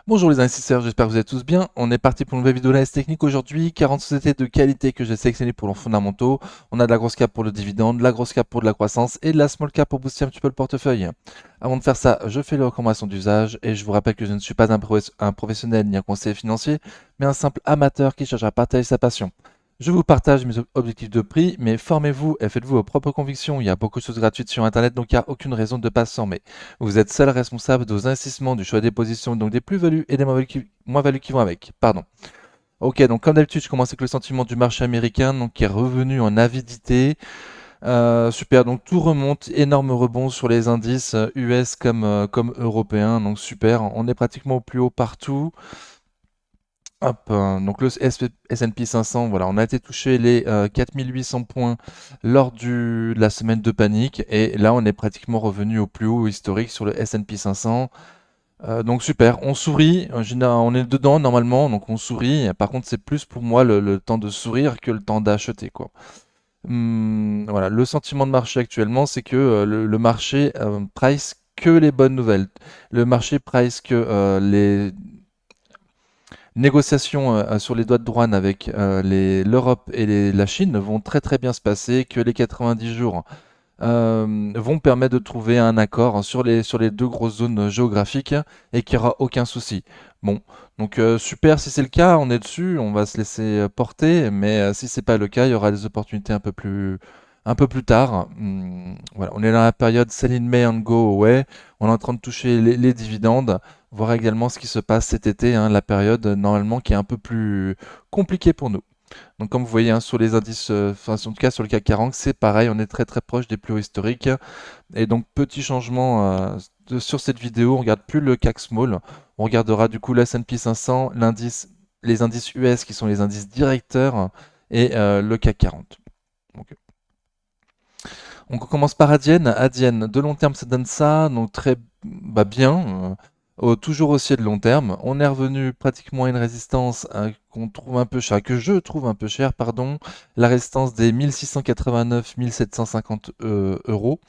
Bonjour les investisseurs, j'espère que vous êtes tous bien. On est parti pour une nouvelle vidéo d'analyse technique aujourd'hui. 40 sociétés de qualité que j'ai sélectionnées pour leurs fondamentaux. On a de la grosse cap pour le dividende, de la grosse cap pour de la croissance et de la small cap pour booster un petit peu le portefeuille. Avant de faire ça, je fais les recommandations d'usage et je vous rappelle que je ne suis pas un professionnel ni un conseiller financier, mais un simple amateur qui cherche à partager sa passion. Je vous partage mes objectifs de prix, mais formez-vous et faites-vous vos propres convictions. Il y a beaucoup de choses gratuites sur Internet, donc il n'y a aucune raison de ne pas se former. Vous êtes seul responsable de vos investissements, du choix des positions, donc des plus-values et des moins-values qui vont avec. Pardon. Ok, donc comme d'habitude, je commence avec le sentiment du marché américain, donc qui est revenu en avidité. Super, donc tout remonte, énorme rebond sur les indices US comme européens, donc super. On est pratiquement au plus haut partout. Hop, donc le S&P 500, voilà, on a été touché les 4800 points lors de la semaine de panique et là on est pratiquement revenu au plus haut historique sur le S&P 500. Donc super, on sourit, on est dedans normalement, donc on sourit. Par contre, c'est plus pour moi le temps de sourire que le temps d'acheter, quoi. Voilà, le sentiment de marché actuellement, c'est que le marché price que les bonnes nouvelles. Le marché price que les négociations sur les droits de douane avec l'Europe et la Chine vont très très bien se passer, que les 90 jours vont permettre de trouver un accord sur les deux grosses zones géographiques et qu'il n'y aura aucun souci. Bon, donc super si c'est le cas, on est dessus, on va se laisser porter, mais si c'est pas le cas, il y aura des opportunités un peu plus tard. Voilà, on est dans la période sell in May and go away, on est en train de toucher les dividendes, voir également ce qui se passe cet été, hein, la période normalement qui est un peu plus compliquée pour nous. Donc comme vous voyez hein, sur les indices, enfin en tout cas sur le CAC 40, c'est pareil, on est très très proche des plus hauts historiques. Et donc petit changement sur cette vidéo, on regarde plus le CAC Small, on regardera du coup le S&P 500, les indices US qui sont les indices directeurs et le CAC 40. Donc, on commence par Adyen. Adyen, de long terme, ça donne ça, donc très bien, toujours aussi de long terme. On est revenu pratiquement à une résistance qu'on trouve un peu cher, que je trouve un peu cher, pardon, la résistance des 1689-1750 euros.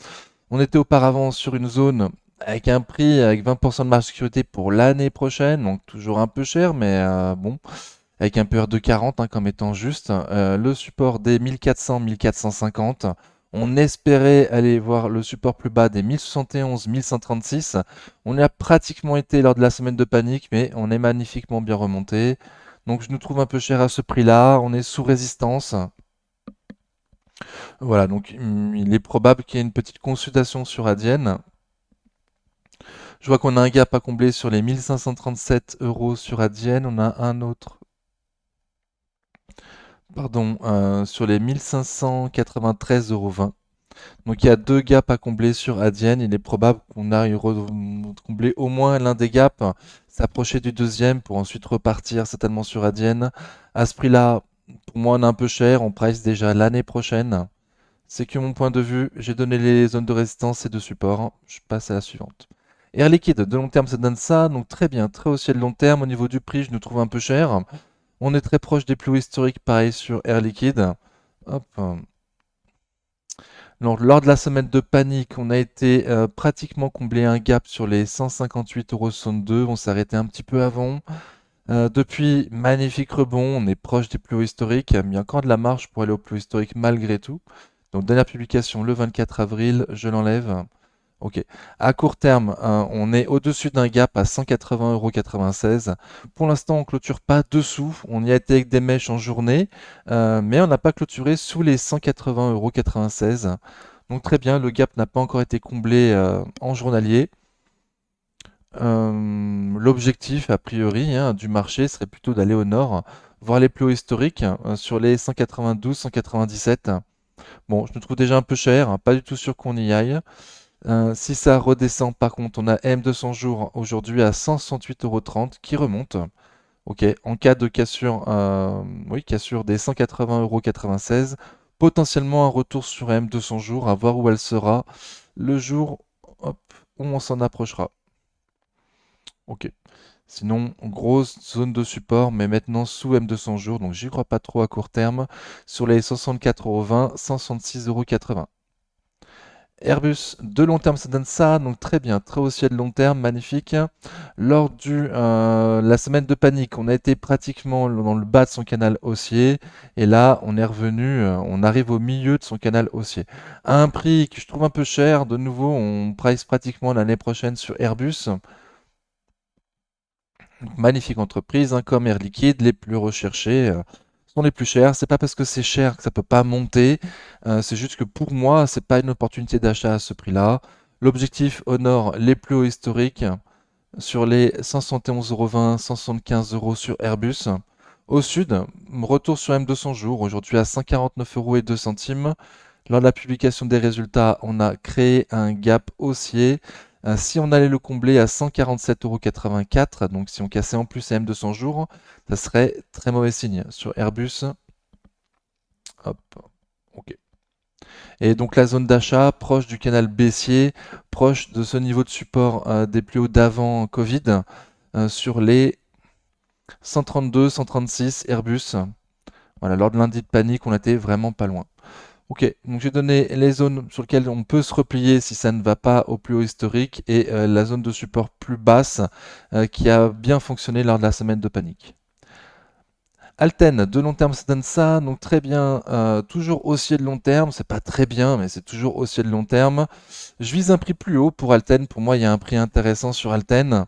On était auparavant sur une zone avec un prix avec 20% de marge de sécurité pour l'année prochaine, donc toujours un peu cher, mais bon, avec un PR de 40 hein, comme étant juste. Le support des 1400-1450. On espérait aller voir le support plus bas des 1071-1136. On y a pratiquement été lors de la semaine de panique, mais on est magnifiquement bien remonté. Donc je nous trouve un peu cher à ce prix-là. On est sous résistance. Voilà, donc il est probable qu'il y ait une petite consultation sur Adyen. Je vois qu'on a un gap à combler sur les 1537 euros sur Adyen. On a un autre pardon, sur les 1593,20 €. Donc il y a deux gaps à combler sur Adyen. Il est probable qu'on arrive à combler au moins l'un des gaps, s'approcher du deuxième pour ensuite repartir certainement sur Adyen. À ce prix-là, pour moi, on est un peu cher. On price déjà l'année prochaine. C'est que mon point de vue. J'ai donné les zones de résistance et de support. Je passe à la suivante. Air Liquide, de long terme, ça donne ça. Donc très bien, très haussier de long terme. Au niveau du prix, je nous trouve un peu cher. On est très proche des plus hauts historiques, pareil sur Air Liquide. Hop. Lors de la semaine de panique, on a été pratiquement comblé un gap sur les 158,62 €. On s'est arrêté un petit peu avant. Depuis, magnifique rebond. On est proche des plus hauts historiques. Il y a encore de la marge pour aller au plus haut historique malgré tout. Donc, dernière publication le 24 avril. Je l'enlève. Ok. À court terme, on est au-dessus d'un gap à 180,96 €. Pour l'instant, on clôture pas dessous. On y a été avec des mèches en journée, mais on n'a pas clôturé sous les 180,96 €. Donc très bien, le gap n'a pas encore été comblé en journalier. L'objectif, a priori, hein, du marché serait plutôt d'aller au nord, voir les plus hauts historiques sur les 192, 197. Bon, je nous trouve déjà un peu cher, hein, pas du tout sûr qu'on y aille. Si ça redescend, par contre, on a M200 jours aujourd'hui à 168,30 € qui remonte. Ok, en cas de cassure, oui, cassure des 180,96 €, potentiellement un retour sur M200 jours, à voir où elle sera le jour hop, où on s'en approchera. Ok. Sinon, grosse zone de support, mais maintenant sous M200 jours, donc j'y crois pas trop à court terme, sur les 64,20 €, 166,80 €. Airbus de long terme, ça donne ça, donc très bien, très haussier de long terme, magnifique. Lors la semaine de panique, on a été pratiquement dans le bas de son canal haussier, et là on est revenu, on arrive au milieu de son canal haussier. À un prix que je trouve un peu cher, de nouveau on price pratiquement l'année prochaine sur Airbus. Magnifique entreprise, hein, comme Air Liquide, les plus recherchés sont les plus chers. C'est pas parce que c'est cher que ça peut pas monter. C'est juste que pour moi, c'est pas une opportunité d'achat à ce prix-là. L'objectif honore les plus hauts historiques sur les 171,20 €, 175 € sur Airbus. Au sud, retour sur M200 jours, aujourd'hui à 149,02 €. Lors de la publication des résultats, on a créé un gap haussier. Si on allait le combler à 147,84 €, donc si on cassait en plus M200 jours, ça serait très mauvais signe. Sur Airbus, hop, ok. Et donc la zone d'achat proche du canal baissier, proche de ce niveau de support des plus hauts d'avant Covid, sur les 132, 136 Airbus. Voilà, lors de lundi de panique, on était vraiment pas loin. Ok, donc j'ai donné les zones sur lesquelles on peut se replier si ça ne va pas au plus haut historique et la zone de support plus basse qui a bien fonctionné lors de la semaine de panique. Alten, de long terme, ça donne ça, donc très bien, toujours haussier de long terme, c'est pas très bien, mais c'est toujours haussier de long terme. Je vise un prix plus haut pour Alten, pour moi il y a un prix intéressant sur Alten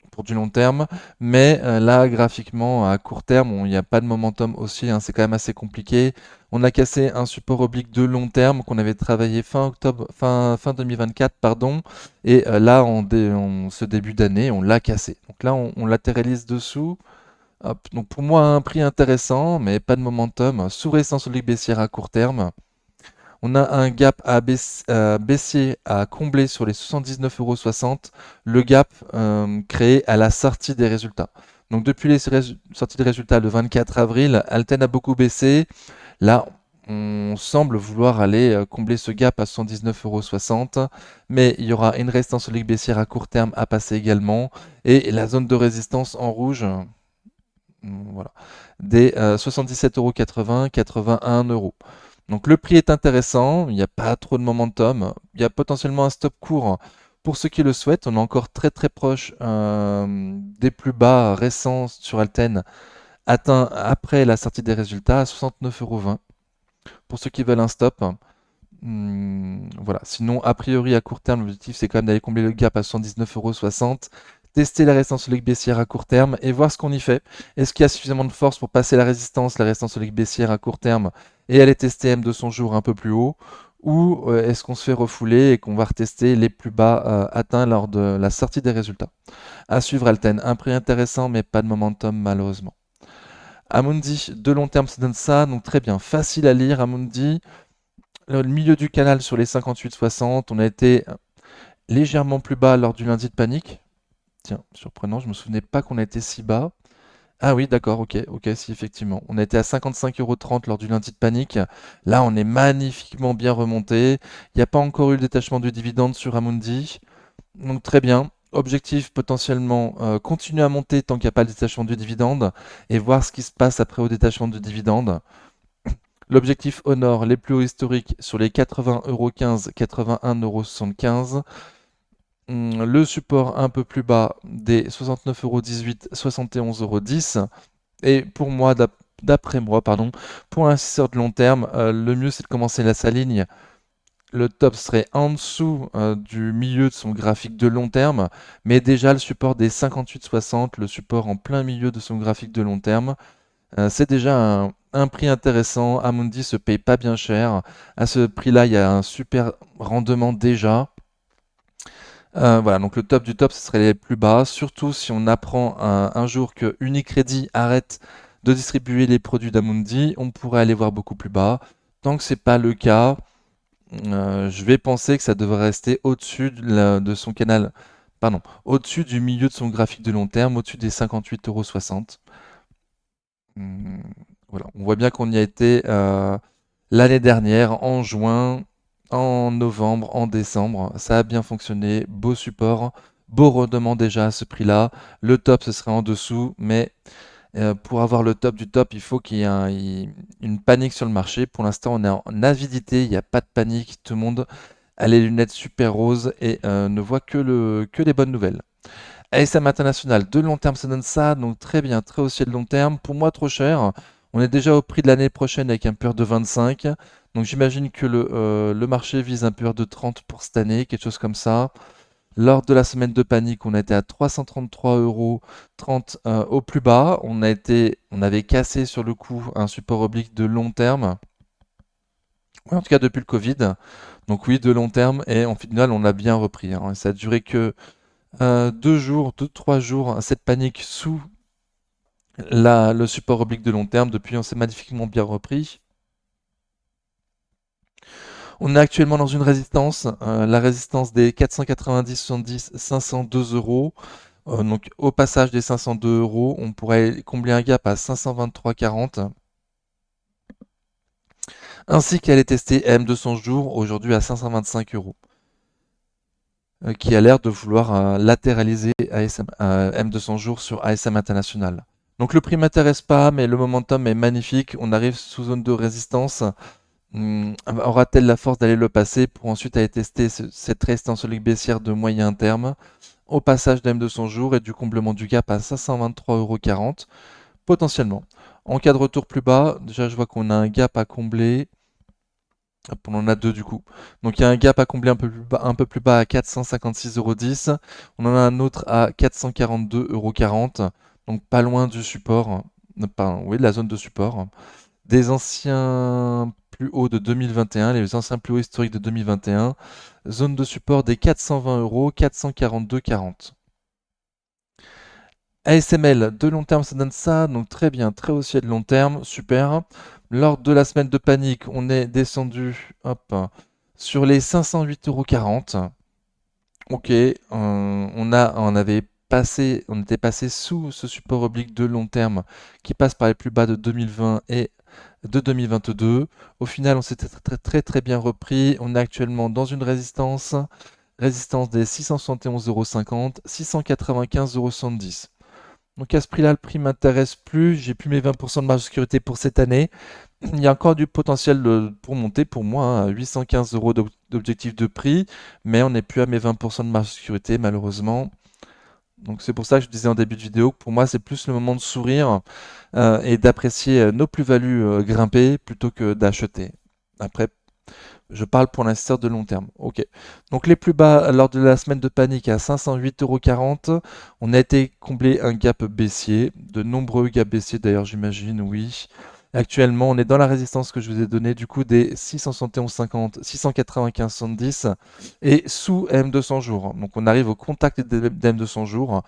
pour du long terme, mais là graphiquement à court terme il n'y a pas de momentum aussi, hein, c'est quand même assez compliqué. On a cassé un support oblique de long terme qu'on avait travaillé fin octobre, fin 2024 pardon, et là ce début d'année on l'a cassé. Donc là on latéralise dessous. Hop, donc pour moi un prix intéressant, mais pas de momentum, sous résistance oblique baissière à court terme. On a un gap baissier à combler sur les 79,60 €. Le gap créé à la sortie des résultats. Donc depuis les sorties des résultats le 24 avril, Alten a beaucoup baissé. Là, on semble vouloir aller combler ce gap à 79,60 €. Mais il y aura une résistance solide baissière à court terme à passer également. Et la zone de résistance en rouge, voilà, des 77,80 €, 81 €. Donc le prix est intéressant, il n'y a pas trop de momentum, il y a potentiellement un stop court pour ceux qui le souhaitent. On est encore très très proche des plus bas récents sur Alten, atteints après la sortie des résultats à 69,20 € pour ceux qui veulent un stop. Voilà. Sinon, a priori, à court terme, l'objectif c'est quand même d'aller combler le gap à 79,60 €, tester la résistance solide baissière à court terme et voir ce qu'on y fait. Est-ce qu'il y a suffisamment de force pour passer la résistance solide baissière à court terme et aller tester M de son jour un peu plus haut? Ou est-ce qu'on se fait refouler et qu'on va retester les plus bas atteints lors de la sortie des résultats? À suivre Alten, un prix intéressant mais pas de momentum malheureusement. Amundi, de long terme, ça donne ça, donc très bien, facile à lire. Amundi, le milieu du canal sur les 58,60, on a été légèrement plus bas lors du lundi de panique. Tiens, surprenant, je me souvenais pas qu'on a été si bas. Ah oui, d'accord, ok, ok, si effectivement. On a été à 55,30 € lors du lundi de panique. Là, on est magnifiquement bien remonté. Il n'y a pas encore eu le détachement du dividende sur Amundi. Donc très bien. Objectif potentiellement continuer à monter tant qu'il n'y a pas le détachement du dividende et voir ce qui se passe après au détachement du dividende. L'objectif honore les plus hauts historiques sur les 80,15 €, 81,75 €. Le support un peu plus bas des 69,18 €, 71,10 €. Et pour moi, d'après moi, pardon, pour un investisseur de long terme, le mieux c'est de commencer sa ligne. Le top serait en dessous du milieu de son graphique de long terme, mais déjà le support des 58,60, le support en plein milieu de son graphique de long terme, c'est déjà un prix intéressant. Amundi se paye pas bien cher. À ce prix-là, il y a un super rendement déjà. Voilà, donc le top du top, ce serait les plus bas, surtout si on apprend un jour que Unicredit arrête de distribuer les produits d'Amundi, on pourrait aller voir beaucoup plus bas. Tant que c'est pas le cas, je vais penser que ça devrait rester au-dessus de son canal, pardon, au-dessus du milieu de son graphique de long terme, au-dessus des 58,60 €. Hum, voilà, on voit bien qu'on y a été l'année dernière, en juin, en novembre, en décembre. Ça a bien fonctionné, beau support, beau rendement déjà à ce prix-là. Le top, ce serait en dessous, mais pour avoir le top du top, il faut qu'il y ait une panique sur le marché. Pour l'instant, on est en avidité, il n'y a pas de panique, tout le monde a les lunettes super roses et ne voit que les bonnes nouvelles. ASM International, de long terme, ça donne ça, donc très bien, très haussier de long terme. Pour moi, trop cher. On est déjà au prix de l'année prochaine avec un PER de 25. Donc j'imagine que le marché vise un PER de 30 pour cette année, quelque chose comme ça. Lors de la semaine de panique, on a été à 333,30 € au plus bas. On avait cassé sur le coup un support oblique de long terme. Ouais, en tout cas depuis le Covid. Donc oui, de long terme. Et en final, on a bien repris, hein. Ça a duré que 2 jours, 2, 3 jours, cette panique sous le support oblique de long terme. Depuis, on s'est magnifiquement bien repris. On est actuellement dans une résistance, la résistance des 490, 70, 502 €. Donc au passage des 502 €, on pourrait combler un gap à 523,40, ainsi qu'elle est testée M200 jours, aujourd'hui à 525 €, qui a l'air de vouloir latéraliser ASM, M200 jours sur ASM International. Donc le prix m'intéresse pas, mais le momentum est magnifique. On arrive sous zone de résistance. Aura-t-elle la force d'aller le passer pour ensuite aller tester cette résistance solide baissière de moyen terme au passage de M200 jours et du comblement du gap à 523,40 € potentiellement. En cas de retour plus bas, déjà je vois qu'on a un gap à combler. Hop, on en a deux du coup. Donc il y a un gap à combler un peu plus bas à 456,10 €. On en a un autre à 442,40 €. Donc pas loin du support. Oui, de la zone de support. Des anciens plus hauts de 2021, les anciens plus hauts historiques de 2021. Zone de support des 420 €, 442,40 €. ASML, de long terme, ça donne ça, donc très bien, très haussier de long terme, super. Lors de la semaine de panique, on est descendu, hop, sur les 508,40 €. Ok, on était passé sous ce support oblique de long terme qui passe par les plus bas de 2020 et de 2022. Au final, on s'était très bien repris. On est actuellement dans une résistance des 671,50 €, 695,70 €. Donc à ce prix-là, le prix m'intéresse plus. J'ai plus mes 20% de marge de sécurité pour cette année. Il y a encore du potentiel pour monter pour moi, hein, à 815 € d'objectif de prix, mais on n'est plus à mes 20% de marge de sécurité malheureusement. Donc c'est pour ça que je disais en début de vidéo que pour moi c'est plus le moment de sourire et d'apprécier nos plus-values grimper plutôt que d'acheter. Après, je parle pour l'investisseur de long terme. Ok. Donc les plus bas lors de la semaine de panique à 508,40 €. On a été comblé un gap baissier. De nombreux gaps baissiers d'ailleurs j'imagine, oui. Actuellement, on est dans la résistance que je vous ai donnée, du coup des 671,50, 695,70 et sous M200 jours. Donc on arrive au contact d'M200 jours.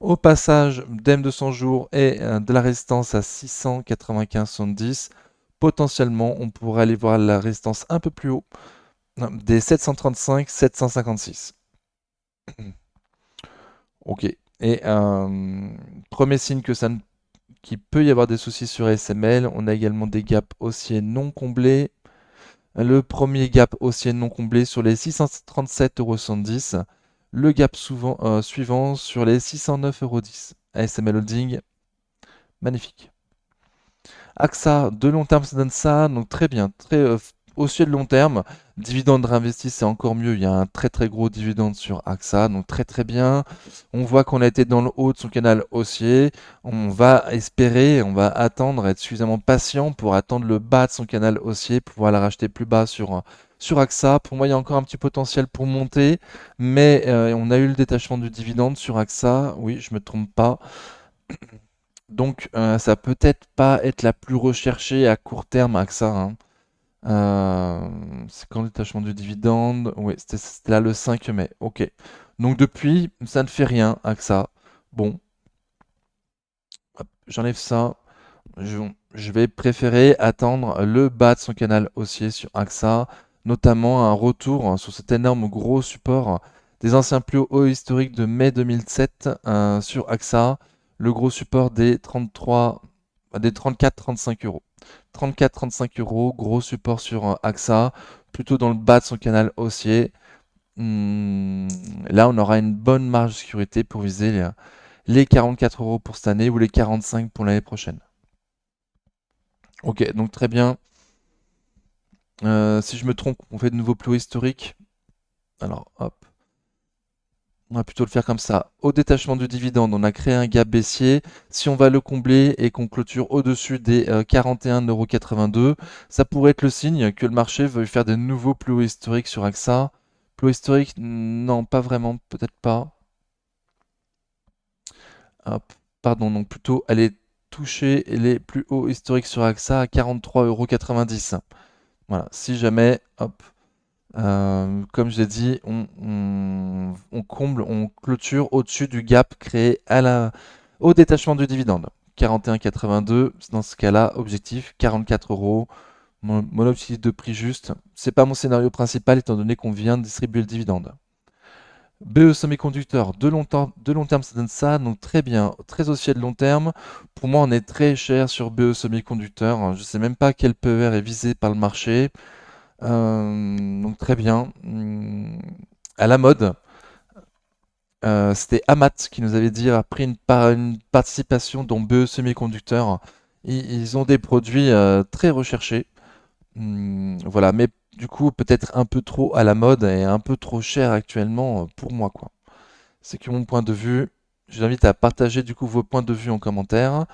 Au passage d'M200 jours et de la résistance à 695,70, potentiellement on pourrait aller voir la résistance un peu plus haut, des 735, 756. Ok. Et premier signe que qu'il peut y avoir des soucis sur SML, on a également des gaps haussiers non comblés. Le premier gap haussier non comblé sur les 637,70 €. Le gap suivant sur les 609,10 €. ASML Holding, magnifique. AXA, de long terme, ça donne ça, donc très bien, très haussier de long terme. Dividende réinvesti, c'est encore mieux. Il y a un très gros dividende sur AXA, donc très bien. On voit qu'on a été dans le haut de son canal haussier. On va espérer, on va attendre, être suffisamment patient pour attendre le bas de son canal haussier, pour pouvoir la racheter plus bas sur AXA. Pour moi, il y a encore un petit potentiel pour monter, mais on a eu le détachement du dividende sur AXA. Oui, je me trompe pas. Donc, ça peut-être pas être la plus recherchée à court terme, AXA, hein. C'est quand le détachement du dividende? Oui, c'était là le 5 mai. Ok. Donc depuis, ça ne fait rien, AXA. Bon, hop, j'enlève ça. Je, je vais préférer attendre le bas de son canal haussier sur AXA, notamment un retour sur cet énorme gros support des anciens plus hauts historiques de mai 2007 sur AXA, le gros support des 34-35 euros. 34-35 euros, gros support sur AXA, plutôt dans le bas de son canal haussier. Là, on aura une bonne marge de sécurité pour viser les 44 € pour cette année ou les 45 pour l'année prochaine. Ok, donc très bien. Si je me trompe, on fait de nouveaux plus hauts historiques. Alors, hop. On va plutôt le faire comme ça. Au détachement du dividende, on a créé un gap baissier. Si on va le combler et qu'on clôture au-dessus des 41,82 €, ça pourrait être le signe que le marché veuille faire des nouveaux plus hauts historiques sur AXA. Plus haut historique, non, pas vraiment, peut-être pas. Hop, pardon, donc plutôt aller toucher les plus hauts historiques sur AXA à 43,90 €. Voilà, si jamais, hop, comme je l'ai dit, on comble, on clôture au-dessus du gap créé au détachement du dividende. 41,82, dans ce cas-là, objectif 44 €. Mon objectif de prix juste, c'est pas mon scénario principal étant donné qu'on vient de distribuer le dividende. BE Semiconducteur, de long terme, ça donne ça, donc très bien, très haussier de long terme. Pour moi, on est très cher sur BE Semiconducteur. Je sais même pas quel PER est visé par le marché. Donc très bien. À la mode, c'était Amat qui nous avait dit, a pris une participation dans BE Semiconducteur. Ils ont des produits très recherchés. Voilà, mais du coup, peut-être un peu trop à la mode et un peu trop cher actuellement pour moi, quoi. C'est que mon point de vue. Je vous invite à partager du coup vos points de vue en commentaire.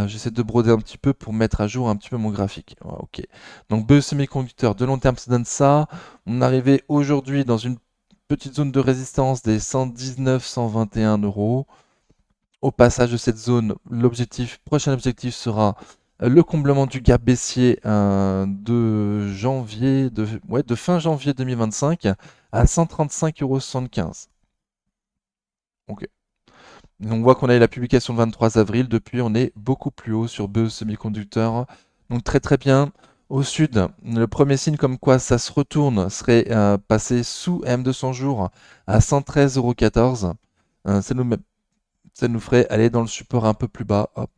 J'essaie de broder un petit peu pour mettre à jour un petit peu mon graphique. Ouais, ok. Donc BE Semiconducteur, de long terme, ça donne ça. On est arrivé aujourd'hui dans une petite zone de résistance des 119-121 €. Au passage de cette zone, prochain objectif sera le comblement du gap baissier de fin janvier 2025 à 135,75 €. Ok. On voit qu'on a eu la publication le 23 avril. Depuis, on est beaucoup plus haut sur BE Semiconducteur. Donc très très bien. Au sud, le premier signe comme quoi ça se retourne serait passé sous M200 jours à 113,14 €. Ça nous ferait aller dans le support un peu plus bas. Hop.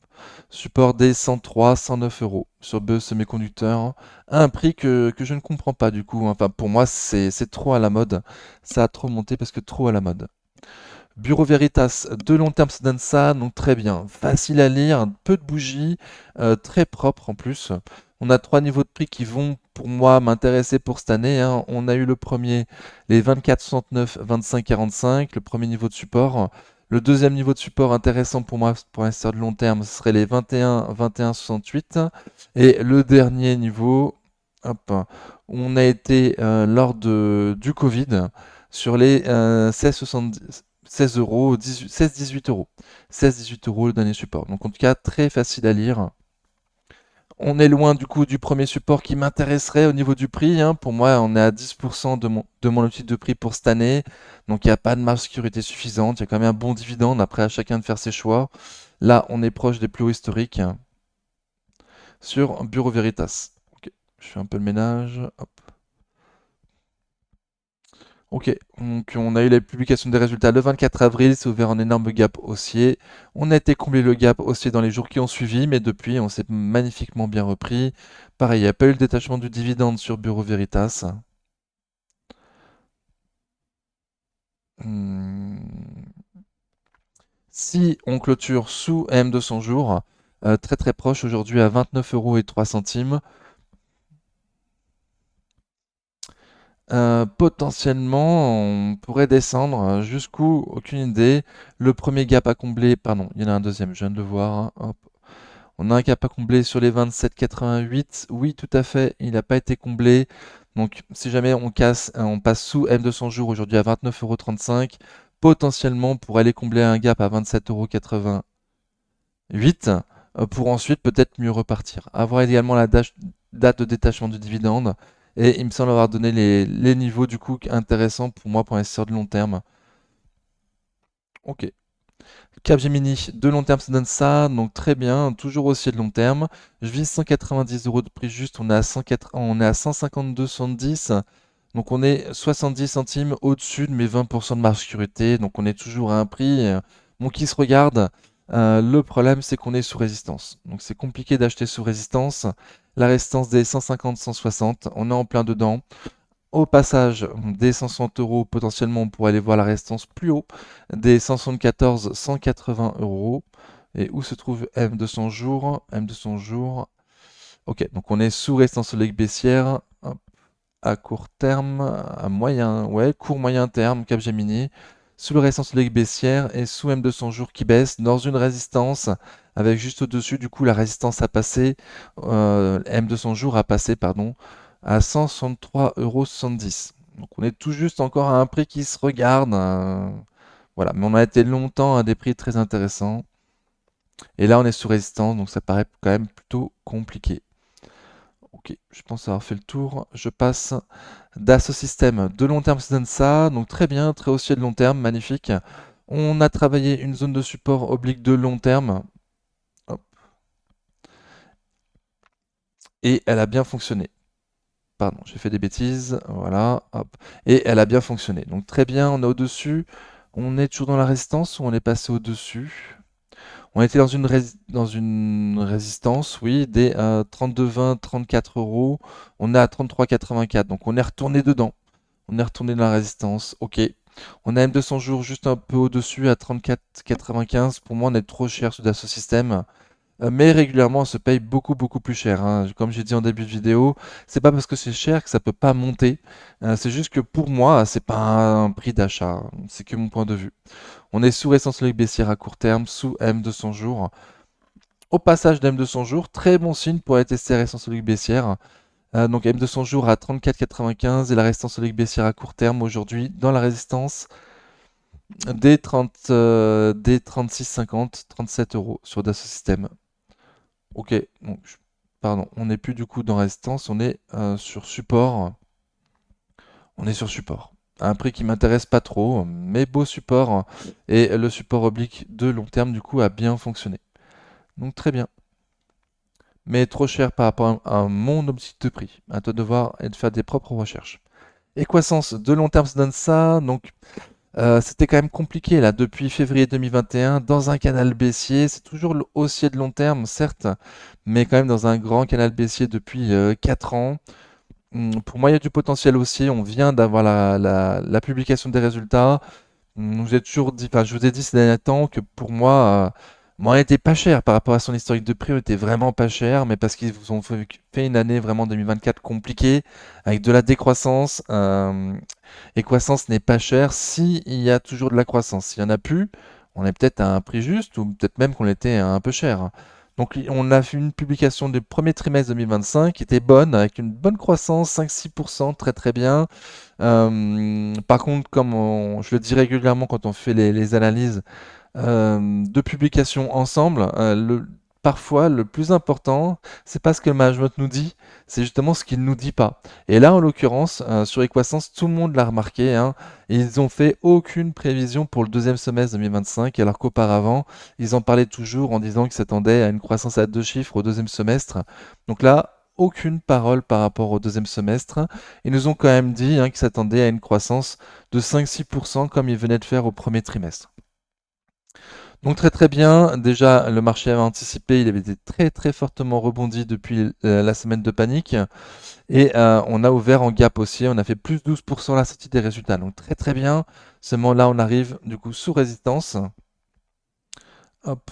Support des 103, 109 € sur BE Semiconducteur. À un prix que je ne comprends pas du coup. Enfin, pour moi, c'est trop à la mode. Ça a trop monté parce que trop à la mode. Bureau Veritas, de long terme, ça donne ça, donc très bien. Facile à lire, peu de bougies, très propre en plus. On a trois niveaux de prix qui vont, pour moi, m'intéresser pour cette année, hein. On a eu le premier, les 24,69, 25,45, le premier niveau de support. Le deuxième niveau de support intéressant pour moi, pour investisseur de long terme, ce serait les 21, 21,68. Et le dernier niveau, hop, on a été du Covid sur les 16,70. 16 euros, 16-18 euros. 16-18 € le dernier support. Donc en tout cas, très facile à lire. On est loin du coup du premier support qui m'intéresserait au niveau du prix, hein. Pour moi, on est à 10% de mon objectif de prix pour cette année. Donc il n'y a pas de marge de sécurité suffisante. Il y a quand même un bon dividende. Après, à chacun de faire ses choix. Là, on est proche des plus hauts historiques sur Bureau Veritas. Ok, je fais un peu le ménage. Hop. Ok, donc on a eu la publication des résultats le 24 avril, c'est ouvert en énorme gap haussier. On a été comblé le gap haussier dans les jours qui ont suivi, mais depuis on s'est magnifiquement bien repris. Pareil, il n'y a pas eu le détachement du dividende sur Bureau Veritas. Hmm. Si on clôture sous M200 jours, très très proche aujourd'hui à 29,03 €. Potentiellement, on pourrait descendre jusqu'où? Aucune idée. Le premier gap à combler, pardon, il y en a un deuxième, je viens de le voir, hein, hop. On a un gap à combler sur les 27,88. Oui, tout à fait, il n'a pas été comblé. Donc, si jamais on passe sous M200 jours aujourd'hui à 29,35 €, potentiellement pour aller combler un gap à 27,88 €, pour ensuite peut-être mieux repartir. Avoir également la date de détachement du dividende. Et il me semble avoir donné les niveaux du coup intéressants pour moi pour investisseur de long terme. Ok. Capgemini, de long terme, ça donne ça, donc très bien, toujours aussi de long terme. Je vise 190 € de prix juste, on est à 152,70. Donc on est 70 centimes au-dessus de mes 20% de marge sécurité. Donc on est toujours à un prix bon, qui se regarde. Le problème, c'est qu'on est sous résistance. Donc c'est compliqué d'acheter sous résistance. La résistance des 150-160, on est en plein dedans. Au passage, des 160 € potentiellement, on pourrait aller voir la résistance plus haut, des 174-180 €. Et où se trouve M200 jours? M200 jours. Ok, donc on est sous résistance logique baissière. Hop. à court terme, à moyen, ouais, court moyen terme, Capgemini, sous le résistance de baissière et sous M200 jours qui baisse dans une résistance avec juste au-dessus, du coup, la résistance a passé, M200 jours a passé, pardon, à 163,70 €. Donc on est tout juste encore à un prix qui se regarde, voilà, mais on a été longtemps à des prix très intéressants. Et là, on est sous résistance, donc ça paraît quand même plutôt compliqué. Ok, je pense avoir fait le tour. Je passe Dassault Systèmes. De long terme, ça donne ça. Donc très bien, très haussier de long terme, magnifique. On a travaillé une zone de support oblique de long terme. Hop. Et elle a bien fonctionné. Pardon, j'ai fait des bêtises. Voilà, hop. Et elle a bien fonctionné. Donc très bien, on est au-dessus. On est toujours dans la résistance ou on est passé au-dessus? On était dans une résistance, oui, des 32,20, 34 euros. On est à 33,84. Donc on est retourné dedans. On est retourné dans la résistance. Ok. On a M200 jours juste un peu au-dessus à 34,95. Pour moi, on est trop cher sur Dassault Systèmes. Mais régulièrement, on se paye beaucoup, beaucoup plus cher, hein. Comme j'ai dit en début de vidéo, c'est pas parce que c'est cher que ça peut pas monter. C'est juste que pour moi, c'est pas un prix d'achat, hein. C'est que mon point de vue. On est sous résistance baissière à court terme, sous M200 jours. Au passage d'M200 jours, très bon signe pour aller tester la résistance baissière. Donc M200 jours à 34,95 et la résistance baissière à court terme aujourd'hui dans la résistance des 30, des 36,50, 37 euros sur Dassault Systèmes. Ok, donc, pardon, on n'est plus du coup dans résistance, on est sur support. On est sur support. À un prix qui m'intéresse pas trop, mais beau support. Et le support oblique de long terme, du coup, a bien fonctionné. Donc très bien. Mais trop cher par rapport à mon objectif de prix. À toi de voir et de faire des propres recherches. Equasens, de long terme, ça donne ça. Donc c'était quand même compliqué là depuis février 2021 dans un canal baissier. C'est toujours le haussier de long terme, certes, mais quand même dans un grand canal baissier depuis 4 ans. Pour moi, il y a du potentiel aussi. On vient d'avoir la publication des résultats. Je vous ai toujours dit, enfin, je vous ai dit ces derniers temps que pour moi, on était pas cher par rapport à son historique de prix. On était vraiment pas cher, mais parce qu'ils vous ont fait une année vraiment 2024 compliquée avec de la décroissance. Et croissance n'est pas cher s'il y a toujours de la croissance. S'il y en a plus, on est peut-être à un prix juste ou peut-être même qu'on était un peu cher. Donc on a fait une publication du premier trimestre 2025 qui était bonne, avec une bonne croissance, 5-6%, très très bien. Par contre, je le dis régulièrement quand on fait les analyses de publications ensemble, parfois le plus important, c'est pas ce que le management nous dit, c'est justement ce qu'il nous dit pas. Et là, en l'occurrence, sur Equasens, tout le monde l'a remarqué, hein, ils ont fait aucune prévision pour le deuxième semestre 2025, alors qu'auparavant, ils en parlaient toujours en disant qu'ils s'attendaient à une croissance à 2 chiffres au deuxième semestre. Donc là, aucune parole par rapport au deuxième semestre. Ils nous ont quand même dit, hein, qu'ils s'attendaient à une croissance de 5-6% comme ils venaient de faire au premier trimestre. Donc très très bien, déjà le marché avait anticipé, il avait été très très fortement rebondi depuis la semaine de panique et on a ouvert en gap aussi, on a fait plus 12% à la sortie des résultats, donc très très bien. Seulement là on arrive du coup sous résistance. Hop,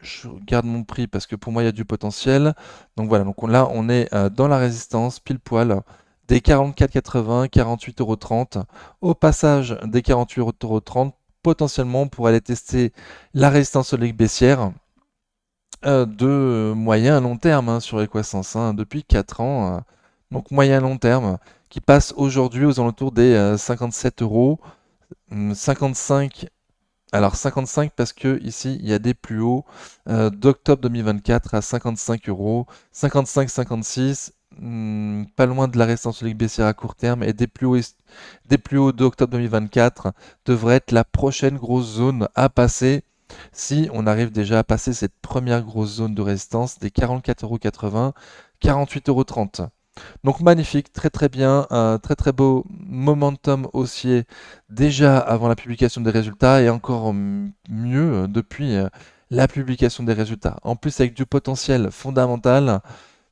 je garde mon prix parce que pour moi il y a du potentiel. Donc voilà, donc là on est dans la résistance pile poil des 44,80, 48,30 €. Au passage des 48,30 €, potentiellement on pourrait aller tester la résistance oblique baissière de moyen à long terme, hein, sur Equasens, hein, depuis 4 ans. Donc moyen long terme qui passe aujourd'hui aux alentours des 57 euros. 55, alors 55 parce que ici il y a des plus hauts d'octobre 2024 à 55 euros, 55, 56, pas loin de la résistance ligue baissière à court terme et des plus hauts d'octobre 2024 devrait être la prochaine grosse zone à passer si on arrive déjà à passer cette première grosse zone de résistance des 44,80 €, 48,30 €. Donc magnifique, très très bien, un très très beau momentum haussier déjà avant la publication des résultats et encore mieux depuis la publication des résultats. En plus avec du potentiel fondamental,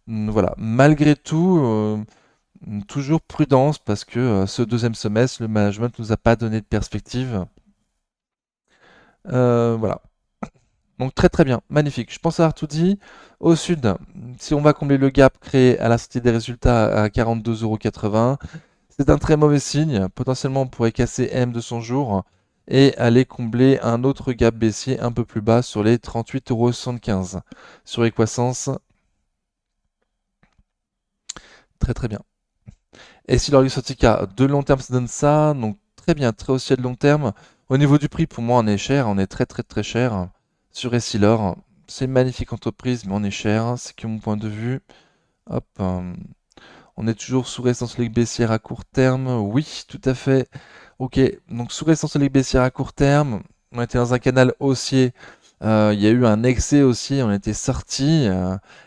voilà. Malgré tout, toujours prudence parce que ce deuxième semestre, le management nous a pas donné de perspective. Voilà. Donc très très bien, magnifique. Je pense avoir tout dit. Au sud, si on va combler le gap créé à la sortie des résultats à 42,80 €, c'est un très mauvais signe. Potentiellement, on pourrait casser M de son jour et aller combler un autre gap baissier un peu plus bas sur les 38,75 € sur les croissances. Très très bien. Et si l'Orioxotica de long terme se donne ça, donc très bien, très haussier de long terme. Au niveau du prix, pour moi, on est cher, on est très très très cher sur Essilor. C'est une magnifique entreprise, mais on est cher, c'est que mon point de vue. Hop, on est toujours sous résistance solide baissière à court terme. Oui, tout à fait. Ok, donc sous résistance solide baissière à court terme, on était dans un canal haussier. Il y a eu un excès haussier, on était sorti.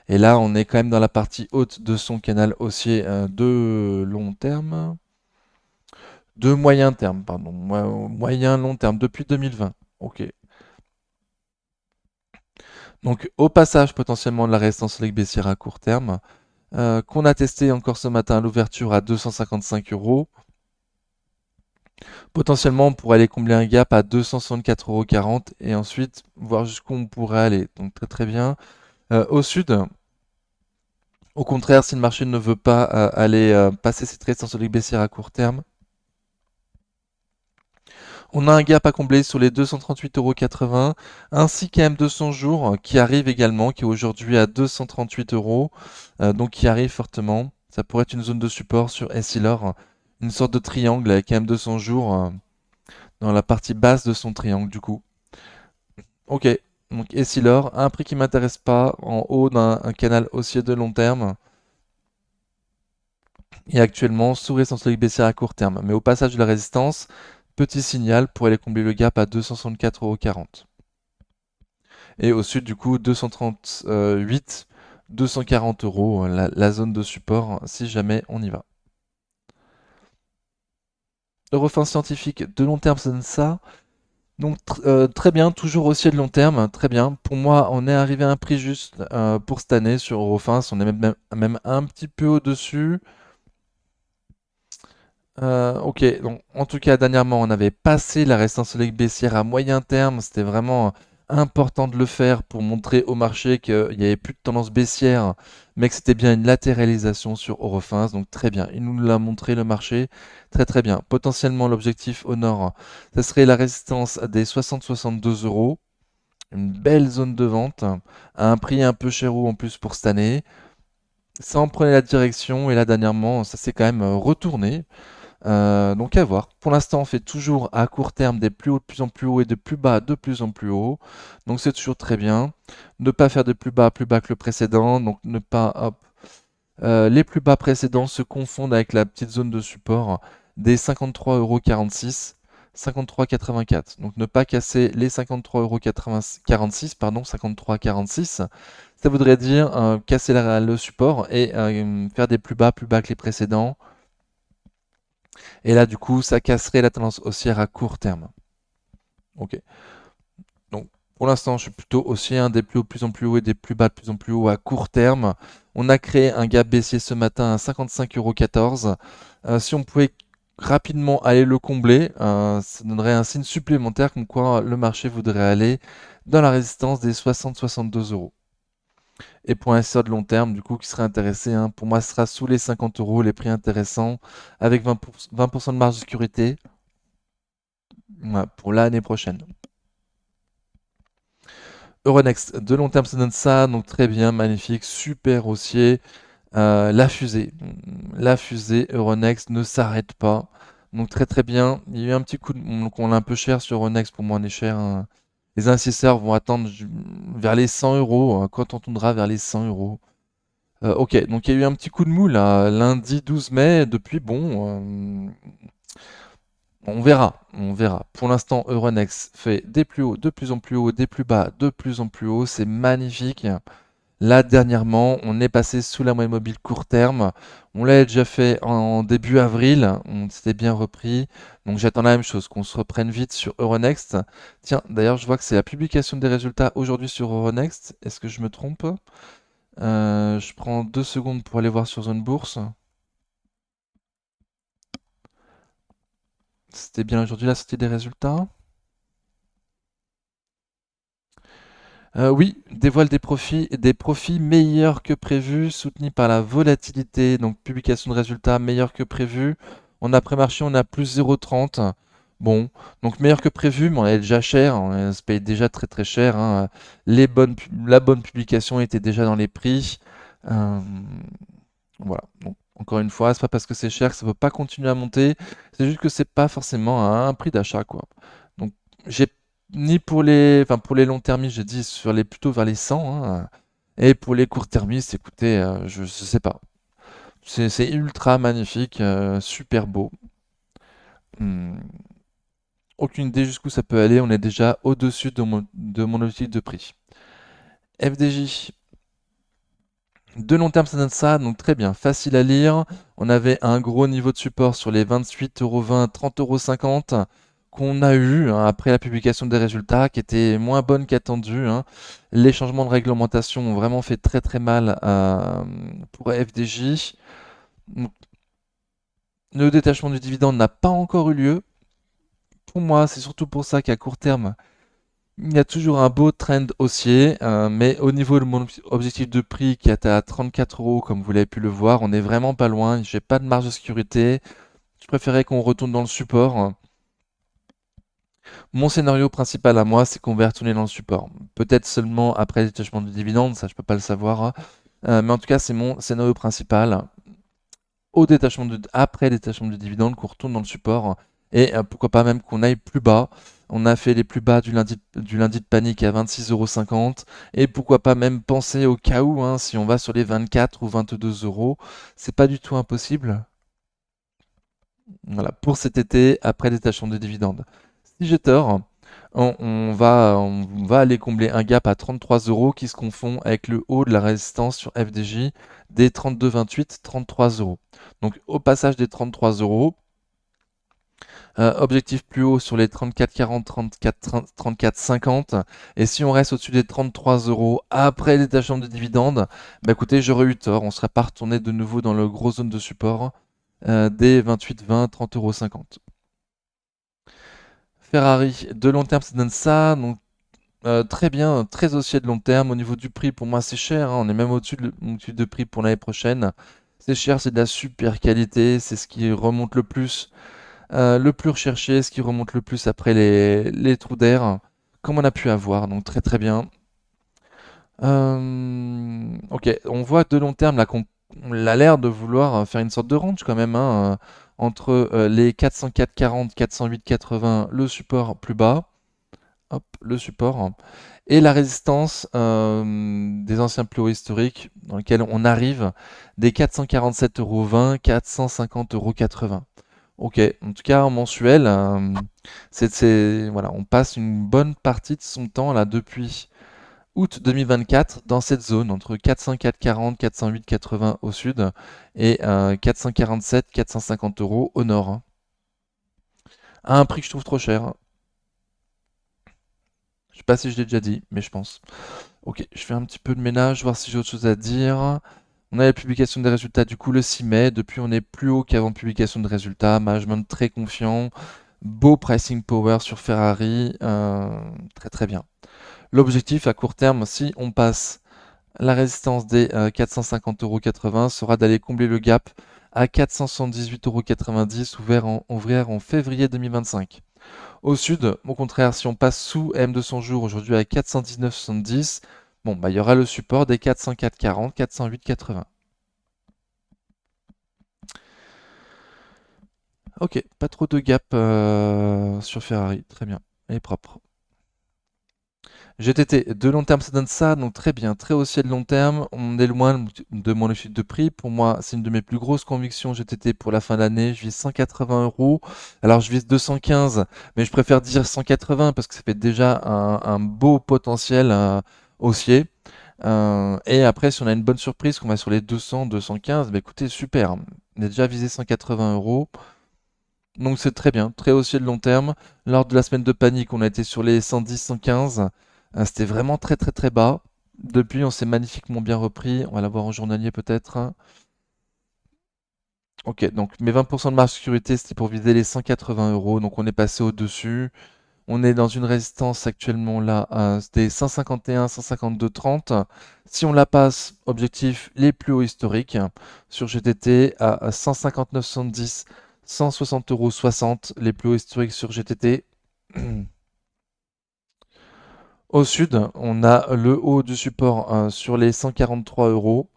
Et là, on est quand même dans la partie haute de son canal haussier de long terme. De moyen terme, pardon. Moyen long terme, depuis 2020. Ok. Donc, au passage, potentiellement de la résistance solide baissière à court terme, qu'on a testé encore ce matin à l'ouverture à 255 €. Potentiellement, on pourrait aller combler un gap à 264,40 € et ensuite voir jusqu'où on pourrait aller. Donc très très bien. Au sud, au contraire, si le marché ne veut pas aller passer cette résistance solide baissière à court terme, on a un gap à combler sur les 238,80 € ainsi qu'un M200 jours qui arrive également, qui est aujourd'hui à 238 €, donc qui arrive fortement. Ça pourrait être une zone de support sur Essilor, une sorte de triangle avec un M200 jours dans la partie basse de son triangle du coup. Ok, donc Essilor, un prix qui m'intéresse pas, en haut d'un canal haussier de long terme, et actuellement sous résistance solide baissière à court terme. Mais au passage de la résistance, petit signal pour aller combler le gap à 264,40 €. Et au sud, du coup, 238, 240 € la zone de support, si jamais on y va. Eurofin scientifique de long terme, ça donne ça. Donc très bien, toujours haussier de long terme, très bien. Pour moi, on est arrivé à un prix juste pour cette année sur Eurofins. On est même un petit peu au-dessus. Ok, donc en tout cas, dernièrement, on avait passé la résistance solide baissière à moyen terme. C'était vraiment important de le faire pour montrer au marché qu'il n'y avait plus de tendance baissière, mais que c'était bien une latéralisation sur Eurofins. Donc très bien, il nous l'a montré le marché. Très très bien. Potentiellement, l'objectif au nord, ce serait la résistance des 60-62 €. Une belle zone de vente, à un prix un peu chérou en plus pour cette année. Ça en prenait la direction et là dernièrement ça s'est quand même retourné. Donc à voir. Pour l'instant on fait toujours à court terme des plus hauts de plus en plus haut et de plus bas de plus en plus haut. Donc c'est toujours très bien. Ne pas faire de plus bas que le précédent. Donc ne pas hop, les plus bas précédents se confondent avec la petite zone de support des 53,46 €, 53,84. Donc ne pas casser les 53,46 €, pardon, 53,46. Ça voudrait dire casser le support et faire des plus bas que les précédents. Et là, du coup, ça casserait la tendance haussière à court terme. Ok. Donc, pour l'instant, je suis plutôt haussier, des plus hauts de plus en plus haut et des plus bas de plus en plus haut à court terme. On a créé un gap baissier ce matin à 55,14 €. Si on pouvait rapidement aller le combler, ça donnerait un signe supplémentaire comme quoi le marché voudrait aller dans la résistance des 60-62 €. Et pour un investisseur de long terme, du coup, qui serait intéressé, pour moi, ce sera sous les 50 €, les prix intéressants, avec 20% de marge de sécurité, voilà, pour l'année prochaine. Euronext, de long terme, ça donne ça, donc très bien, magnifique, super haussier. La fusée Euronext ne s'arrête pas. Donc très très bien. Il y a eu un petit coup de... Donc on est un peu cher sur Euronext, pour moi on est cher. Les investisseurs vont attendre vers les 100 €, quand on tournera vers les 100 €. Ok, donc il y a eu un petit coup de mou là, lundi 12 mai. Depuis, bon, on verra, on verra. Pour l'instant, Euronext fait des plus hauts, de plus en plus hauts, des plus bas, de plus en plus hauts. C'est magnifique. Là, dernièrement, on est passé sous la moyenne mobile court terme. On l'a déjà fait en début avril. On s'était bien repris. Donc j'attends la même chose, qu'on se reprenne vite sur Euronext. Tiens, d'ailleurs, je vois que c'est la publication des résultats aujourd'hui sur Euronext. Est-ce que je me trompe? Je prends 2 secondes pour aller voir sur Zone Bourse. C'était bien aujourd'hui la sortie des résultats. Oui, dévoile des profits meilleurs que prévu, soutenus par la volatilité. Donc, publication de résultats meilleurs que prévu. En après-marché, on a plus 0,30. Bon, donc meilleur que prévu, mais on est déjà cher. On se paye déjà très très cher, hein. La bonne publication était déjà dans les prix. Euh, voilà. Donc, encore une fois, c'est pas parce que c'est cher que ça ne peut pas continuer à monter. C'est juste que c'est pas forcément à un prix d'achat, quoi. Donc, j'ai ni pour enfin pour les longs termistes, j'ai dit plutôt vers les 100, hein. Et pour les courts termistes, écoutez, je sais pas. C'est ultra magnifique, super beau. Hmm, aucune idée jusqu'où ça peut aller. On est déjà au-dessus de mon objectif de prix. FDJ. De long terme, ça donne ça, donc très bien, facile à lire. On avait un gros niveau de support sur les 28,20 €, 30,50 € qu'on a eu, hein, après la publication des résultats, qui était moins bonne qu'attendu, hein. Les changements de réglementation ont vraiment fait très très mal pour FDJ. Donc, le détachement du dividende n'a pas encore eu lieu. Pour moi, c'est surtout pour ça qu'à court terme, il y a toujours un beau trend haussier, mais au niveau de mon objectif de prix qui est à 34 €, comme vous l'avez pu le voir, on est vraiment pas loin. J'ai pas de marge de sécurité. Je préférais qu'on retourne dans le support. Mon scénario principal à moi, c'est qu'on va retourner dans le support. Peut-être seulement après le détachement du dividende, ça je peux pas le savoir, hein. Mais en tout cas, c'est mon scénario principal. Après le détachement du dividende, qu'on retourne dans le support. Et pourquoi pas même qu'on aille plus bas. On a fait les plus bas du lundi de panique à 26,50 €. Et pourquoi pas même penser au cas où, hein, si on va sur les 24 ou 22 €. C'est pas du tout impossible. Voilà, pour cet été, après le détachement de dividendes. Si j'ai tort, on va aller combler un gap à 33 € qui se confond avec le haut de la résistance sur FDJ des 32,28, 33 €. Donc au passage des 33 €, objectif plus haut sur les 34,40, 34,50. Et si on reste au-dessus des 33 € après le détachement de dividendes, bah écoutez, j'aurais eu tort. On serait pas retourné de nouveau dans le gros zone de support des 28,20, 30,50 €. Ferrari, de long terme, ça donne ça. Donc, très bien, très haussier de long terme. Au niveau du prix, pour moi, c'est cher, hein. On est même au-dessus de prix pour l'année prochaine. C'est cher, c'est de la super qualité. C'est ce qui remonte le plus recherché, ce qui remonte le plus après les trous d'air, comme on a pu avoir. Donc, très très bien. Ok, on voit de long terme là qu'on on a l'air de vouloir faire une sorte de range quand même, hein, entre les 404,40, 408,80, le support plus bas. Hop, le support. Et la résistance des anciens plus hauts historiques, dans lequel on arrive des 447,20 €, 450,80 €. Ok, en tout cas en mensuel, voilà, on passe une bonne partie de son temps là depuis août 2024 dans cette zone entre 404,40, 408,80 au sud et 447, 450 € au nord, hein. À un prix que je trouve trop cher, hein. Je sais pas si je l'ai déjà dit, mais je pense. Ok, je fais un petit peu de ménage, voir si j'ai autre chose à dire. On a la publication des résultats du coup le 6 mai. Depuis, on est plus haut qu'avant publication de résultats. Management très confiant. Beau pricing power sur Ferrari. Très très bien. L'objectif à court terme, si on passe la résistance des 450,80 € sera d'aller combler le gap à 478,90 € ouvert en février 2025. Au sud, au contraire, si on passe sous M200 jours aujourd'hui à 419,70, bon, bah, il y aura le support des 404,40, 408,80. Ok, pas trop de gap sur Ferrari, très bien, elle est propre. GTT, de long terme, ça donne ça, donc très bien, très haussier de long terme. On est loin de mon objectif de prix. Pour moi, c'est une de mes plus grosses convictions GTT pour la fin de l'année. Je vise 180 €. Alors, je vise 215, mais je préfère dire 180 parce que ça fait déjà un beau potentiel haussier. Et après, si on a une bonne surprise, qu'on va sur les 200, 215, bah écoutez, super. On a déjà visé 180 €. Donc c'est très bien, très haussier de long terme. Lors de la semaine de panique, on a été sur les 110, 115. C'était vraiment très très très bas. Depuis, on s'est magnifiquement bien repris. On va l'avoir en journalier peut-être. Ok, donc mes 20% de marge de sécurité, c'était pour viser les 180 €. Donc on est passé au-dessus. On est dans une résistance actuellement là des 151, 152, 30. Si on la passe, objectif les plus hauts historiques sur GTT à 159,70, 160,60 €, les plus hauts historiques sur GTT. Au sud, on a le haut du support sur les 143 €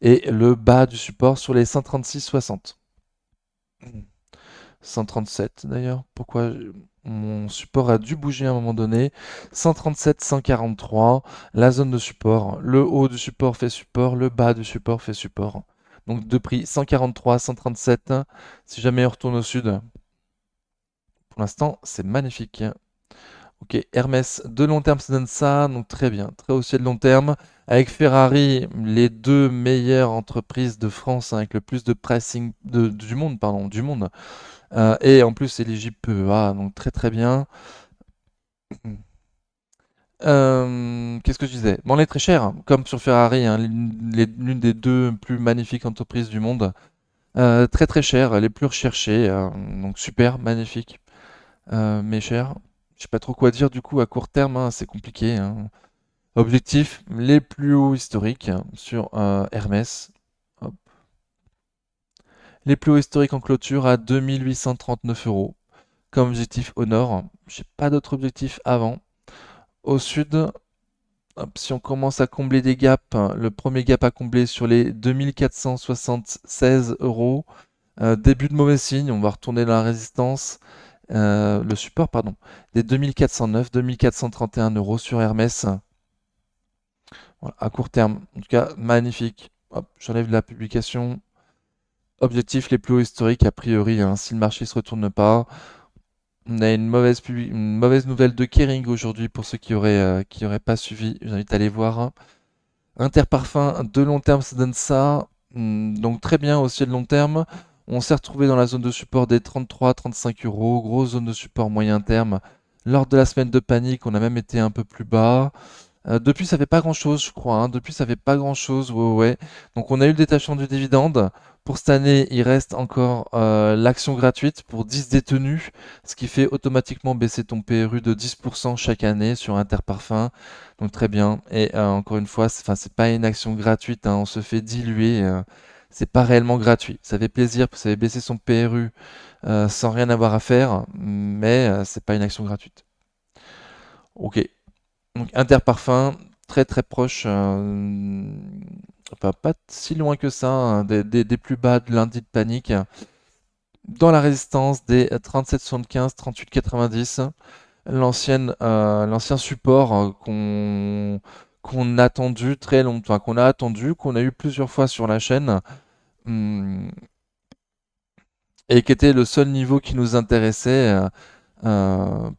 et le bas du support sur les 136,60. 137 d'ailleurs. Pourquoi mon support a dû bouger à un moment donné. 137, 143, la zone de support. Le haut du support fait support, le bas du support fait support. Donc deux prix 143, 137. Si jamais on retourne au sud, pour l'instant, c'est magnifique. Ok, Hermès, de long terme, ça donne ça, donc très bien, très haussier de long terme. Avec Ferrari, les deux meilleures entreprises de France, hein, avec le plus de pricing du monde, pardon, du monde. Et en plus, éligible PEA, donc très très bien. Qu'est-ce que je disais? Bon, on est très cher, hein, comme sur Ferrari, hein, l'une des deux plus magnifiques entreprises du monde. Très très cher, les plus recherchées, donc super, magnifique, mais cher. Je sais pas trop quoi dire du coup à court terme, hein, c'est compliqué, hein. Objectif, les plus hauts historiques sur Hermès. Hop. Les plus hauts historiques en clôture à 2839 €. Comme objectif au nord, j'ai pas d'autre objectif avant. Au sud, hop, si on commence à combler des gaps, le premier gap à combler sur les 2476 €. Début de mauvais signe, on va retourner dans la résistance. Le support, pardon, des 2409, 2431 € sur Hermès. Voilà, à court terme, en tout cas, magnifique. Hop, j'enlève la publication. Objectif les plus hauts historiques, a priori, hein, si le marché se retourne pas. On a une mauvaise nouvelle de Kering aujourd'hui pour ceux qui auraient pas suivi. J'invite à aller voir. Interparfum de long terme, ça donne ça. Donc très bien aussi de long terme. On s'est retrouvé dans la zone de support des 33-35 €. Grosse zone de support moyen terme. Lors de la semaine de panique, on a même été un peu plus bas. Depuis, ça fait pas grand-chose, je crois, hein. Depuis, ça fait pas grand-chose, ouais, ouais, ouais. Donc, on a eu le détachement du dividende. Pour cette année, il reste encore l'action gratuite pour 10 détenus, ce qui fait automatiquement baisser ton PRU de 10% chaque année sur Interparfum. Donc, très bien. Et encore une fois, c'est pas une action gratuite, hein. On se fait diluer. C'est pas réellement gratuit. Ça fait plaisir, ça fait baisser son PRU sans rien avoir à faire, mais c'est pas une action gratuite. Ok. Donc Interparfum, très très proche, enfin pas si loin que ça, hein, des plus bas de lundi de panique, dans la résistance des 37,75, 38,90, l'ancien support qu'on a attendu très longtemps, qu'on a attendu, qu'on a eu plusieurs fois sur la chaîne, hum, et qui était le seul niveau qui nous intéressait euh,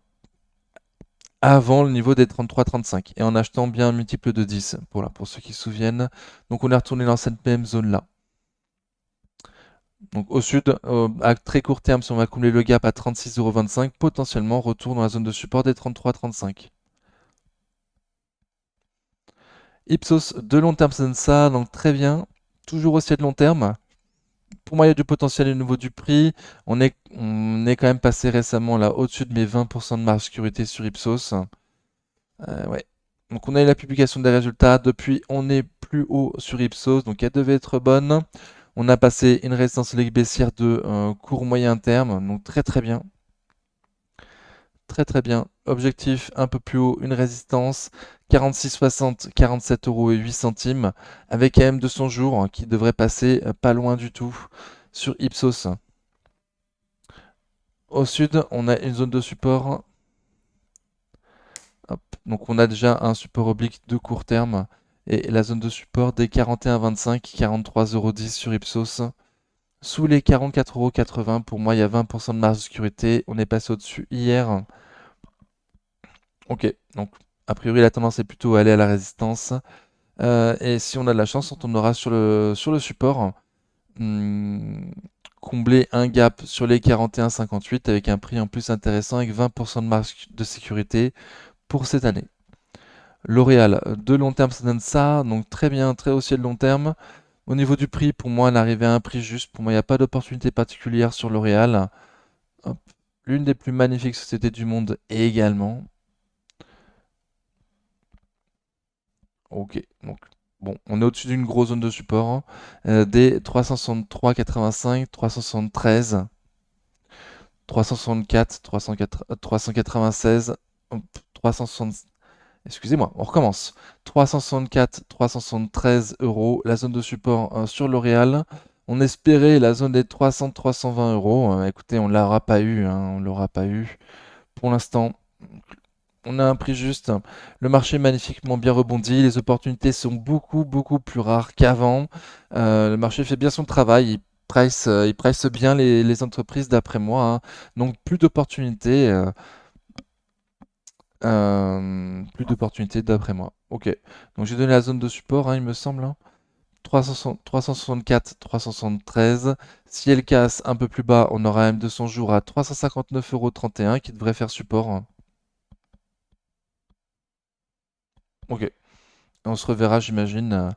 avant le niveau des 33-35 et en achetant bien un multiple de 10, pour ceux qui se souviennent. Donc on est retourné dans cette même zone-là. Donc au sud, à très court terme, si on va combler le gap à 36,25 €, potentiellement retour dans la zone de support des 33-35. Ipsos de long terme, ça donne ça, donc très bien. Toujours aussi de long terme. Pour moi, il y a du potentiel au niveau du prix. On est quand même passé récemment là au-dessus de mes 20% de marge sécurité sur Ipsos. Ouais. Donc on a eu la publication des résultats. Depuis, on est plus haut sur Ipsos, donc elle devait être bonne. On a passé une résistance ligue baissière de court moyen terme, donc très très bien. Très très bien. Objectif un peu plus haut, une résistance 46,60, 47,08 €, avec AM de son jour hein, qui devrait passer pas loin du tout sur Ipsos. Au sud, on a une zone de support. Hop. Donc on a déjà un support oblique de court terme et la zone de support des 41,25, 43,10 € sur Ipsos. Sous les 44,80 €, pour moi il y a 20% de marge de sécurité. On est passé au-dessus hier. Ok, donc a priori la tendance est plutôt à aller à la résistance. Et si on a de la chance, on tournera sur le support. Hmm, combler un gap sur les 41,58 avec un prix en plus intéressant avec 20% de marge de sécurité pour cette année. L'Oréal, de long terme, ça donne ça, donc très bien, très haussier de long terme. Au niveau du prix, pour moi, elle arrivait à un prix juste. Pour moi, il n'y a pas d'opportunité particulière sur L'Oréal. Hop. l'une des plus magnifiques sociétés du monde également. Ok, donc bon, on est au-dessus d'une grosse zone de support, hein. Des 363,85, 373, 364, 396, hop, 360. Excusez-moi, on recommence. 364, 373 euros, la zone de support sur L'Oréal. On espérait la zone des 300, 320 euros. Écoutez, on ne l'aura pas eu, hein, on l'aura pas eu. Pour l'instant, on a un prix juste. Le marché est magnifiquement bien rebondi. Les opportunités sont beaucoup, beaucoup plus rares qu'avant. Le marché fait bien son travail. Il price bien les entreprises d'après moi, hein. Donc plus d'opportunités d'après moi. Ok. Donc j'ai donné la zone de support, hein, il me semble, hein. 364, 373. Si elle casse un peu plus bas, on aura un M200 jours à 359,31 € qui devrait faire support, hein. Ok. On se reverra, j'imagine.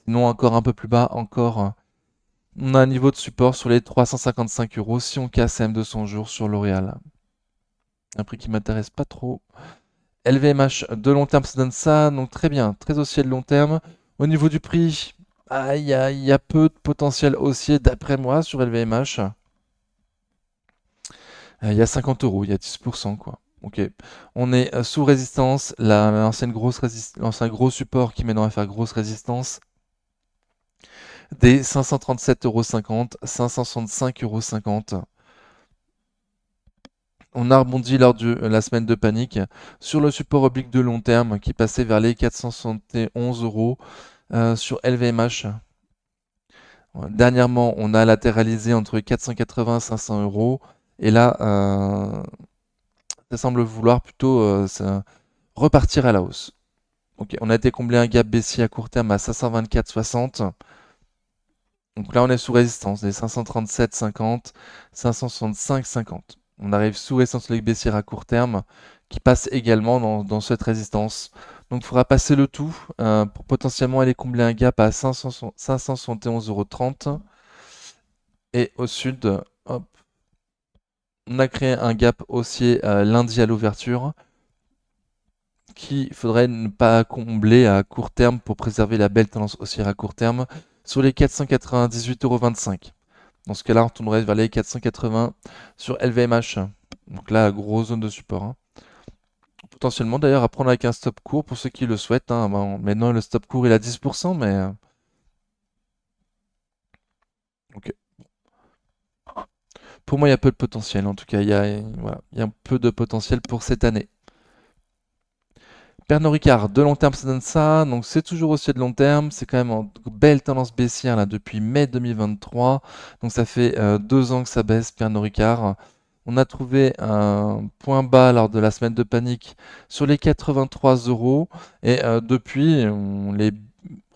Sinon, encore un peu plus bas, encore. On a un niveau de support sur les 355 euros si on casse M200 jours sur L'Oréal. Un prix qui m'intéresse pas trop. LVMH de long terme, ça donne ça, donc très bien, très haussier de long terme. Au niveau du prix, il y a peu de potentiel haussier d'après moi sur LVMH. Il y a 50 euros, il y a 10%, quoi. Ok. On est sous résistance, l'ancien gros support qui maintenant va faire grosse résistance, des 537,50 €, 565,50 €. On a rebondi lors de la semaine de panique sur le support oblique de long terme qui passait vers les 471 euros sur LVMH. Dernièrement, on a latéralisé entre 480 et 500 euros. Et là, ça semble vouloir plutôt repartir à la hausse. Ok, on a été comblé un gap baissier à court terme à 524,60. Donc là, on est sous résistance des 537,50, 565,50. On arrive sous résistance baissière à court terme qui passe également dans cette résistance. Donc il faudra passer le tout pour potentiellement aller combler un gap à 571,30 €. Et au sud, hop, on a créé un gap haussier lundi à l'ouverture qu'il faudrait ne pas combler à court terme pour préserver la belle tendance haussière à court terme sur les 498,25 €. Dans ce cas-là, on tournerait vers les 480 sur LVMH. Donc là, grosse zone de support, hein. Potentiellement d'ailleurs à prendre avec un stop court pour ceux qui le souhaitent, hein. Bon, maintenant, le stop court il est à 10%, mais ok. Pour moi, il y a peu de potentiel. En tout cas, voilà, il y a un peu de potentiel pour cette année. Pernod Ricard, de long terme, ça donne ça. Donc c'est toujours aussi de long terme. C'est quand même en belle tendance baissière là depuis mai 2023. Donc ça fait 2 ans que ça baisse, Pernod Ricard. On a trouvé un point bas lors de la semaine de panique sur les 83 euros. Et depuis, on l'est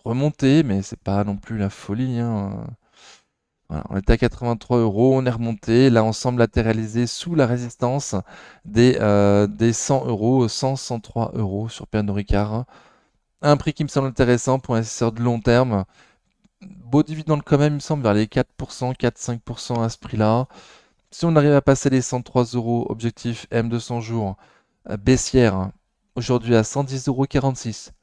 remonté, mais c'est pas non plus la folie, hein. Voilà, on était à 83 euros, on est remonté. Là, on semble latéraliser sous la résistance des 100 euros, 100, 103 euros sur Pernod Ricard. Un prix qui me semble intéressant pour un investisseur de long terme. Beau dividende quand même, il me semble, vers les 4%, 4-5% à ce prix-là. Si on arrive à passer les 103 euros, objectif M200 jours, baissière, aujourd'hui à 110,46 €.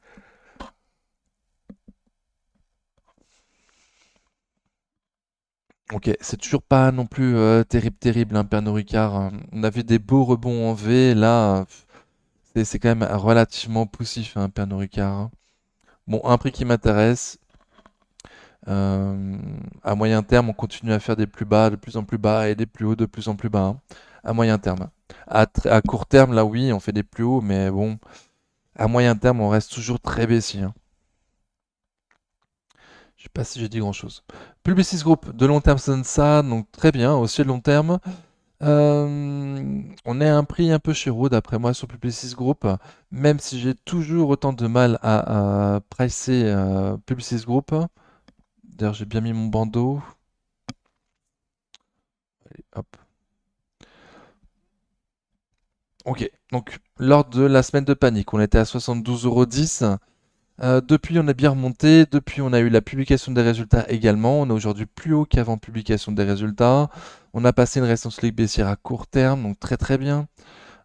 Ok, c'est toujours pas non plus terrible, terrible, hein, Pernod Ricard, hein. On a vu des beaux rebonds en V, là, c'est quand même relativement poussif, hein, Pernod Ricard, hein. Bon, un prix qui m'intéresse. À moyen terme, on continue à faire des plus bas de plus en plus bas et des plus hauts de plus en plus bas, hein. À moyen terme. À court terme, là, oui, on fait des plus hauts, mais bon, à moyen terme, on reste toujours très baissier, hein. Je sais pas si j'ai dit grand-chose. Publicis Group, de long terme, ça donne ça, donc très bien, aussi de long terme. On est à un prix un peu chéro d'après moi sur Publicis Group, même si j'ai toujours autant de mal à pricer Publicis Group. D'ailleurs, j'ai bien mis mon bandeau. Allez, hop. Ok, donc lors de la semaine de panique, on était à 72,10 €. Depuis, on est bien remonté. Depuis, on a eu la publication des résultats également. On est aujourd'hui plus haut qu'avant publication des résultats. On a passé une résistance logique baissière à court terme, donc très très bien.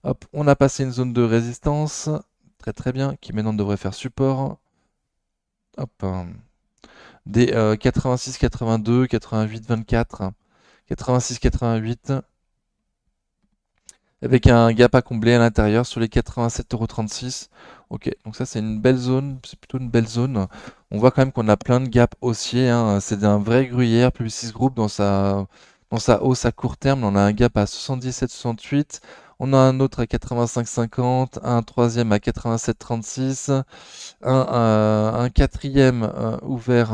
Hop, on a passé une zone de résistance, très très bien, qui maintenant devrait faire support. Hop, des 86, 82, 88, 24, 86, 88, avec un gap à combler à l'intérieur sur les 87,36 €. Ok, donc ça c'est une belle zone, c'est plutôt une belle zone. On voit quand même qu'on a plein de gaps haussiers, hein. C'est un vrai gruyère. Publicis Group dans sa hausse à court terme, on a un gap à 77,68. On a un autre à 85,50, un troisième à 87,36, un quatrième ouvert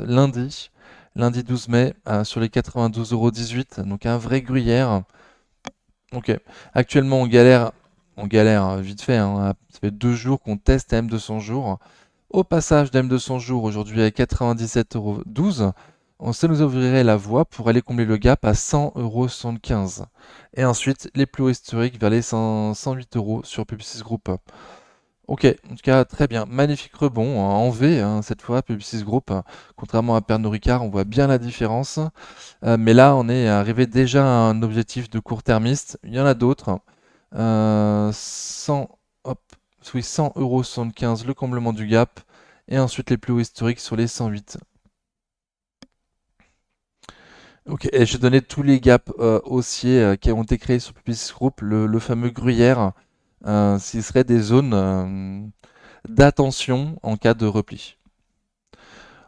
lundi 12 mai, sur les 92,18 €. Donc un vrai gruyère. Ok. Actuellement, on galère vite fait, hein. Ça fait 2 jours qu'on teste M200 jours. Au passage d'M200 jours, aujourd'hui à 97,12 €, ça nous ouvrirait la voie pour aller combler le gap à 100,75 €. Et ensuite, les plus hauts historiques vers les 108 € sur Publicis Group. Ok, en tout cas, très bien. Magnifique rebond, hein, en V, hein, cette fois, Publicis Group. Contrairement à Pernod Ricard, on voit bien la différence. Mais là, on est arrivé déjà à un objectif de court-termiste. Il y en a d'autres. 100, hop, oui, 100,75 € le comblement du gap. Et ensuite les plus hauts historiques sur les 108. Ok, et je donnais tous les gaps haussiers qui ont été créés sur Publicis Group, le fameux gruyère. Ce serait des zones d'attention en cas de repli.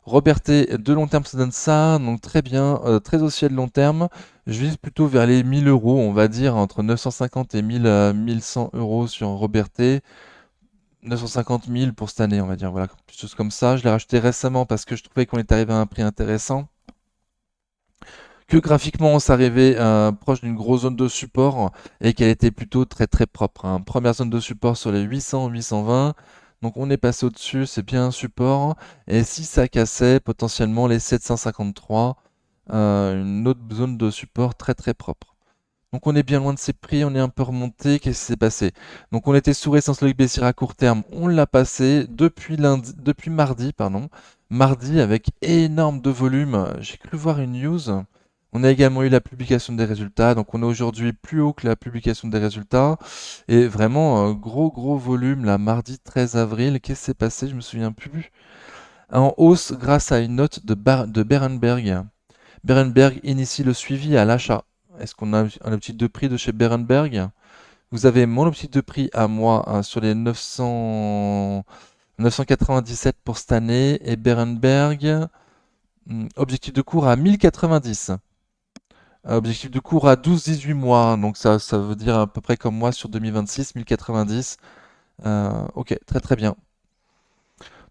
Robertet, de long terme, ça donne ça, donc très bien, très haussier de long terme. Je vise plutôt vers les 1000 euros, on va dire, entre 950 et 1000, 1100 euros sur Robertet. 950 000 pour cette année, on va dire, voilà, quelque chose comme ça. Je l'ai racheté récemment parce que je trouvais qu'on est arrivé à un prix intéressant. Que graphiquement, on s'arrivait proche d'une grosse zone de support et qu'elle était plutôt très très propre, hein. Première zone de support sur les 800, 820. Donc on est passé au-dessus, c'est bien un support. Et si ça cassait, potentiellement les 753, une autre zone de support très très propre. Donc on est bien loin de ces prix, on est un peu remonté. Qu'est-ce qui s'est passé? Donc on était sous résistance logique baissière à court terme, on l'a passé depuis mardi, pardon. Mardi avec énorme de volume. J'ai cru voir une news. On a également eu la publication des résultats, donc on est aujourd'hui plus haut que la publication des résultats. Et vraiment, gros gros volume là, mardi 13 avril. Qu'est-ce qui s'est passé? Je me souviens plus. En hausse grâce à une note de Berenberg. Berenberg initie le suivi à l'achat. Est-ce qu'on a un objectif de prix de chez Berenberg? Vous avez mon objectif de prix à moi, hein, sur les 997 pour cette année, et Berenberg, objectif de cours à 1090. Objectif de cours à 12-18 mois, hein, donc ça veut dire à peu près comme moi sur 2026, 1090. Ok, très très bien.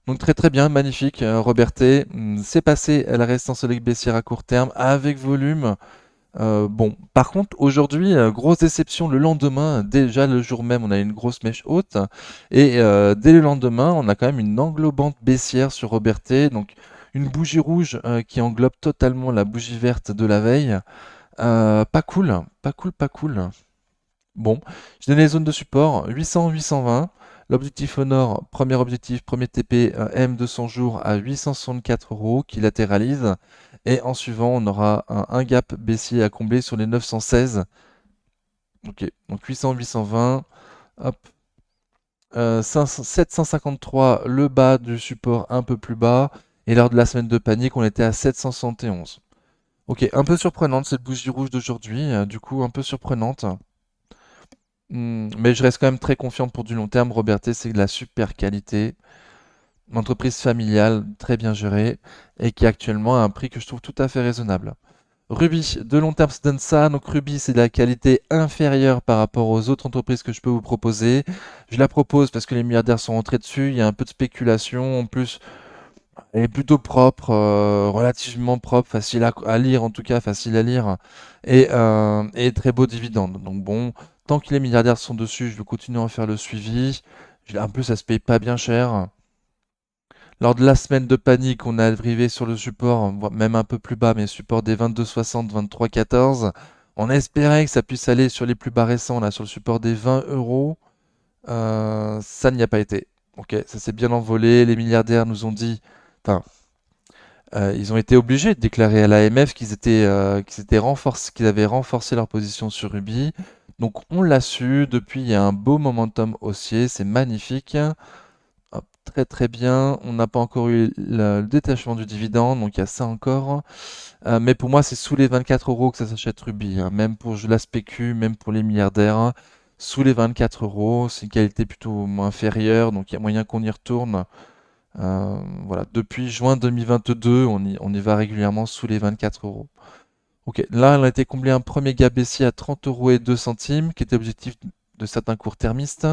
Donc très très bien, magnifique, Robertet. C'est passé à la résistance solide baissière à court terme avec volume. Bon, par contre, aujourd'hui, grosse déception le lendemain. Déjà le jour même, on a une grosse mèche haute. Et dès le lendemain, on a quand même une englobante baissière sur Robertet. Donc une bougie rouge qui englobe totalement la bougie verte de la veille. Pas cool, pas cool, pas cool. Bon, je donne les zones de support 800, 820. L'objectif au nord, premier objectif, premier TP, M200 jours à 864 € qui latéralise. Et en suivant, on aura un gap baissier à combler sur les 916. Ok, donc 800, 820. Hop. 753, le bas du support un peu plus bas. Et lors de la semaine de panique, on était à 771. Ok, un peu surprenante cette bougie rouge d'aujourd'hui, du coup un peu surprenante. Mais je reste quand même très confiant pour du long terme. Robertet, c'est de la super qualité. Une entreprise familiale, très bien gérée, et qui actuellement a un prix que je trouve tout à fait raisonnable. Ruby, de long terme, ça donne ça. Donc Ruby, c'est de la qualité inférieure par rapport aux autres entreprises que je peux vous proposer. Je la propose parce que les milliardaires sont rentrés dessus. Il y a un peu de spéculation. En plus, elle est plutôt propre, relativement propre, facile à lire en tout cas, facile à lire, et très beau dividende. Donc bon, tant que les milliardaires sont dessus, je vais continuer à faire le suivi. En plus, ça se paye pas bien cher. Lors de la semaine de panique, on a arrivé sur le support, même un peu plus bas, mais support des 22,60, 23,14. On espérait que ça puisse aller sur les plus bas récents, là, sur le support des 20 euros. Ça n'y a pas été. Ok, ça s'est bien envolé. Les milliardaires nous ont dit, enfin, Ils ont été obligés de déclarer à l'AMF qu'ils avaient renforcé leur position sur Ruby. Donc on l'a su, depuis il y a un beau momentum haussier, c'est magnifique. Hop, très très bien. On n'a pas encore eu le détachement du dividende, donc il y a ça encore. Mais pour moi, c'est sous les 24 euros que ça s'achète Ruby, hein. Même pour la spécu, même pour les milliardaires, hein. Sous les 24 euros, c'est une qualité plutôt inférieure, donc il y a moyen qu'on y retourne. Voilà, depuis juin 2022, on y va régulièrement sous les 24 euros. Ok, là, on a été comblé un premier gap baissier à 30 euros et 2 centimes, qui était objectif de certains court-termistes.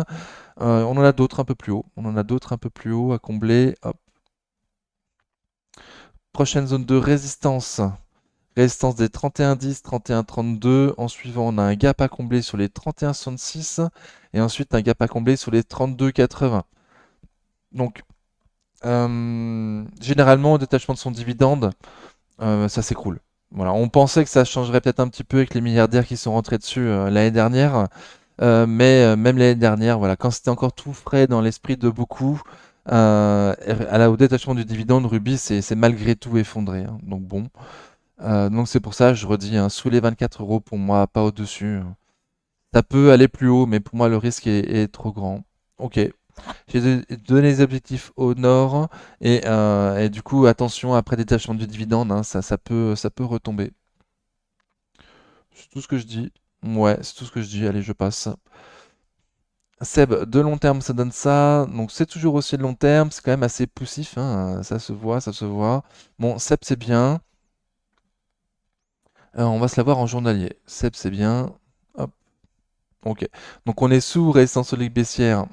On en a d'autres un peu plus haut. On en a d'autres un peu plus haut à combler. Hop. Prochaine zone de résistance. Résistance des 31,10, 31,32. En suivant, on a un gap à combler sur les 31,66. Et ensuite, un gap à combler sur les 32,80. Donc, généralement, au détachement de son dividende, ça s'écroule. Voilà, on pensait que ça changerait peut-être un petit peu avec les milliardaires qui sont rentrés dessus l'année dernière. Mais même l'année dernière, voilà, quand c'était encore tout frais dans l'esprit de beaucoup, au détachement du dividende, Ruby c'est malgré tout effondré, hein. Donc bon, donc c'est pour ça, je redis, hein, sous les 24 euros pour moi, pas au-dessus. Ça peut aller plus haut, mais pour moi le risque est trop grand. Ok, j'ai donné les objectifs au nord et du coup attention après détachement du dividende, hein, ça peut retomber. C'est tout ce que je dis. Ouais, c'est tout ce que je dis. Allez, je passe. Seb, de long terme, ça donne ça. Donc c'est toujours aussi de long terme. C'est quand même assez poussif, hein. Ça se voit, ça se voit. Bon, Seb, c'est bien. On va se l'avoir en journalier. Seb, c'est bien. Hop, ok. Donc on est sous résistance solide baissière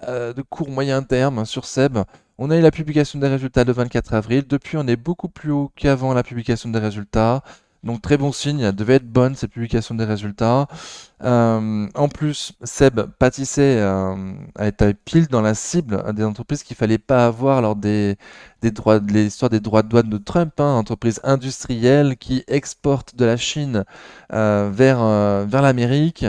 de court moyen terme sur Seb. On a eu la publication des résultats le 24 avril. Depuis, on est beaucoup plus haut qu'avant la publication des résultats. Donc très bon signe, elle devait être bonne cette publication des résultats. En plus, Seb pâtissait a été pile dans la cible des entreprises qu'il fallait pas avoir lors des droits, de l'histoire des droits de douane de Trump, hein, entreprises industrielles qui exportent de la Chine vers l'Amérique.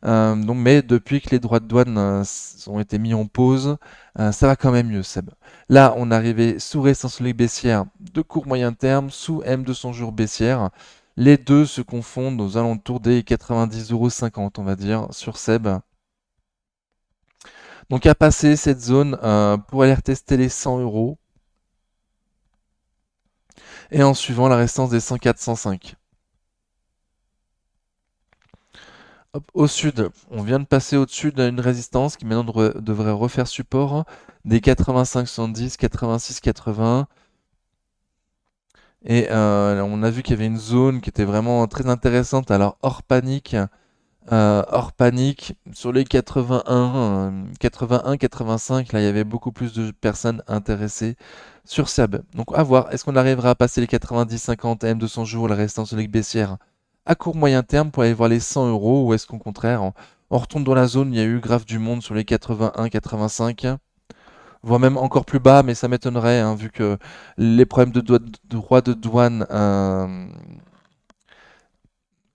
Donc, mais depuis que les droits de douane ont été mis en pause, ça va quand même mieux, Seb. Là, on est arrivé sous résistance solide baissière de court moyen terme, sous M200 jours baissière. Les deux se confondent aux alentours des 90,50 €, on va dire, sur Seb. Donc à passer cette zone pour aller retester les 100 euros. Et en suivant la résistance des 104-105. Hop, au sud, on vient de passer au-dessus d'une résistance qui maintenant devrait refaire support, hein, des 85-70, 86-80. Et on a vu qu'il y avait une zone qui était vraiment très intéressante. Alors hors panique, sur les 81, 85, là, il y avait beaucoup plus de personnes intéressées sur Seb. Donc, à voir, est-ce qu'on arrivera à passer les 90-50 M200 jours, la résistance de ligue baissière, à court moyen terme pour aller voir les 100 euros, ou est-ce qu'au contraire, on retourne dans la zone, il y a eu grave du monde sur les 81-85, voire même encore plus bas, mais ça m'étonnerait, hein, vu que les problèmes de droits de douane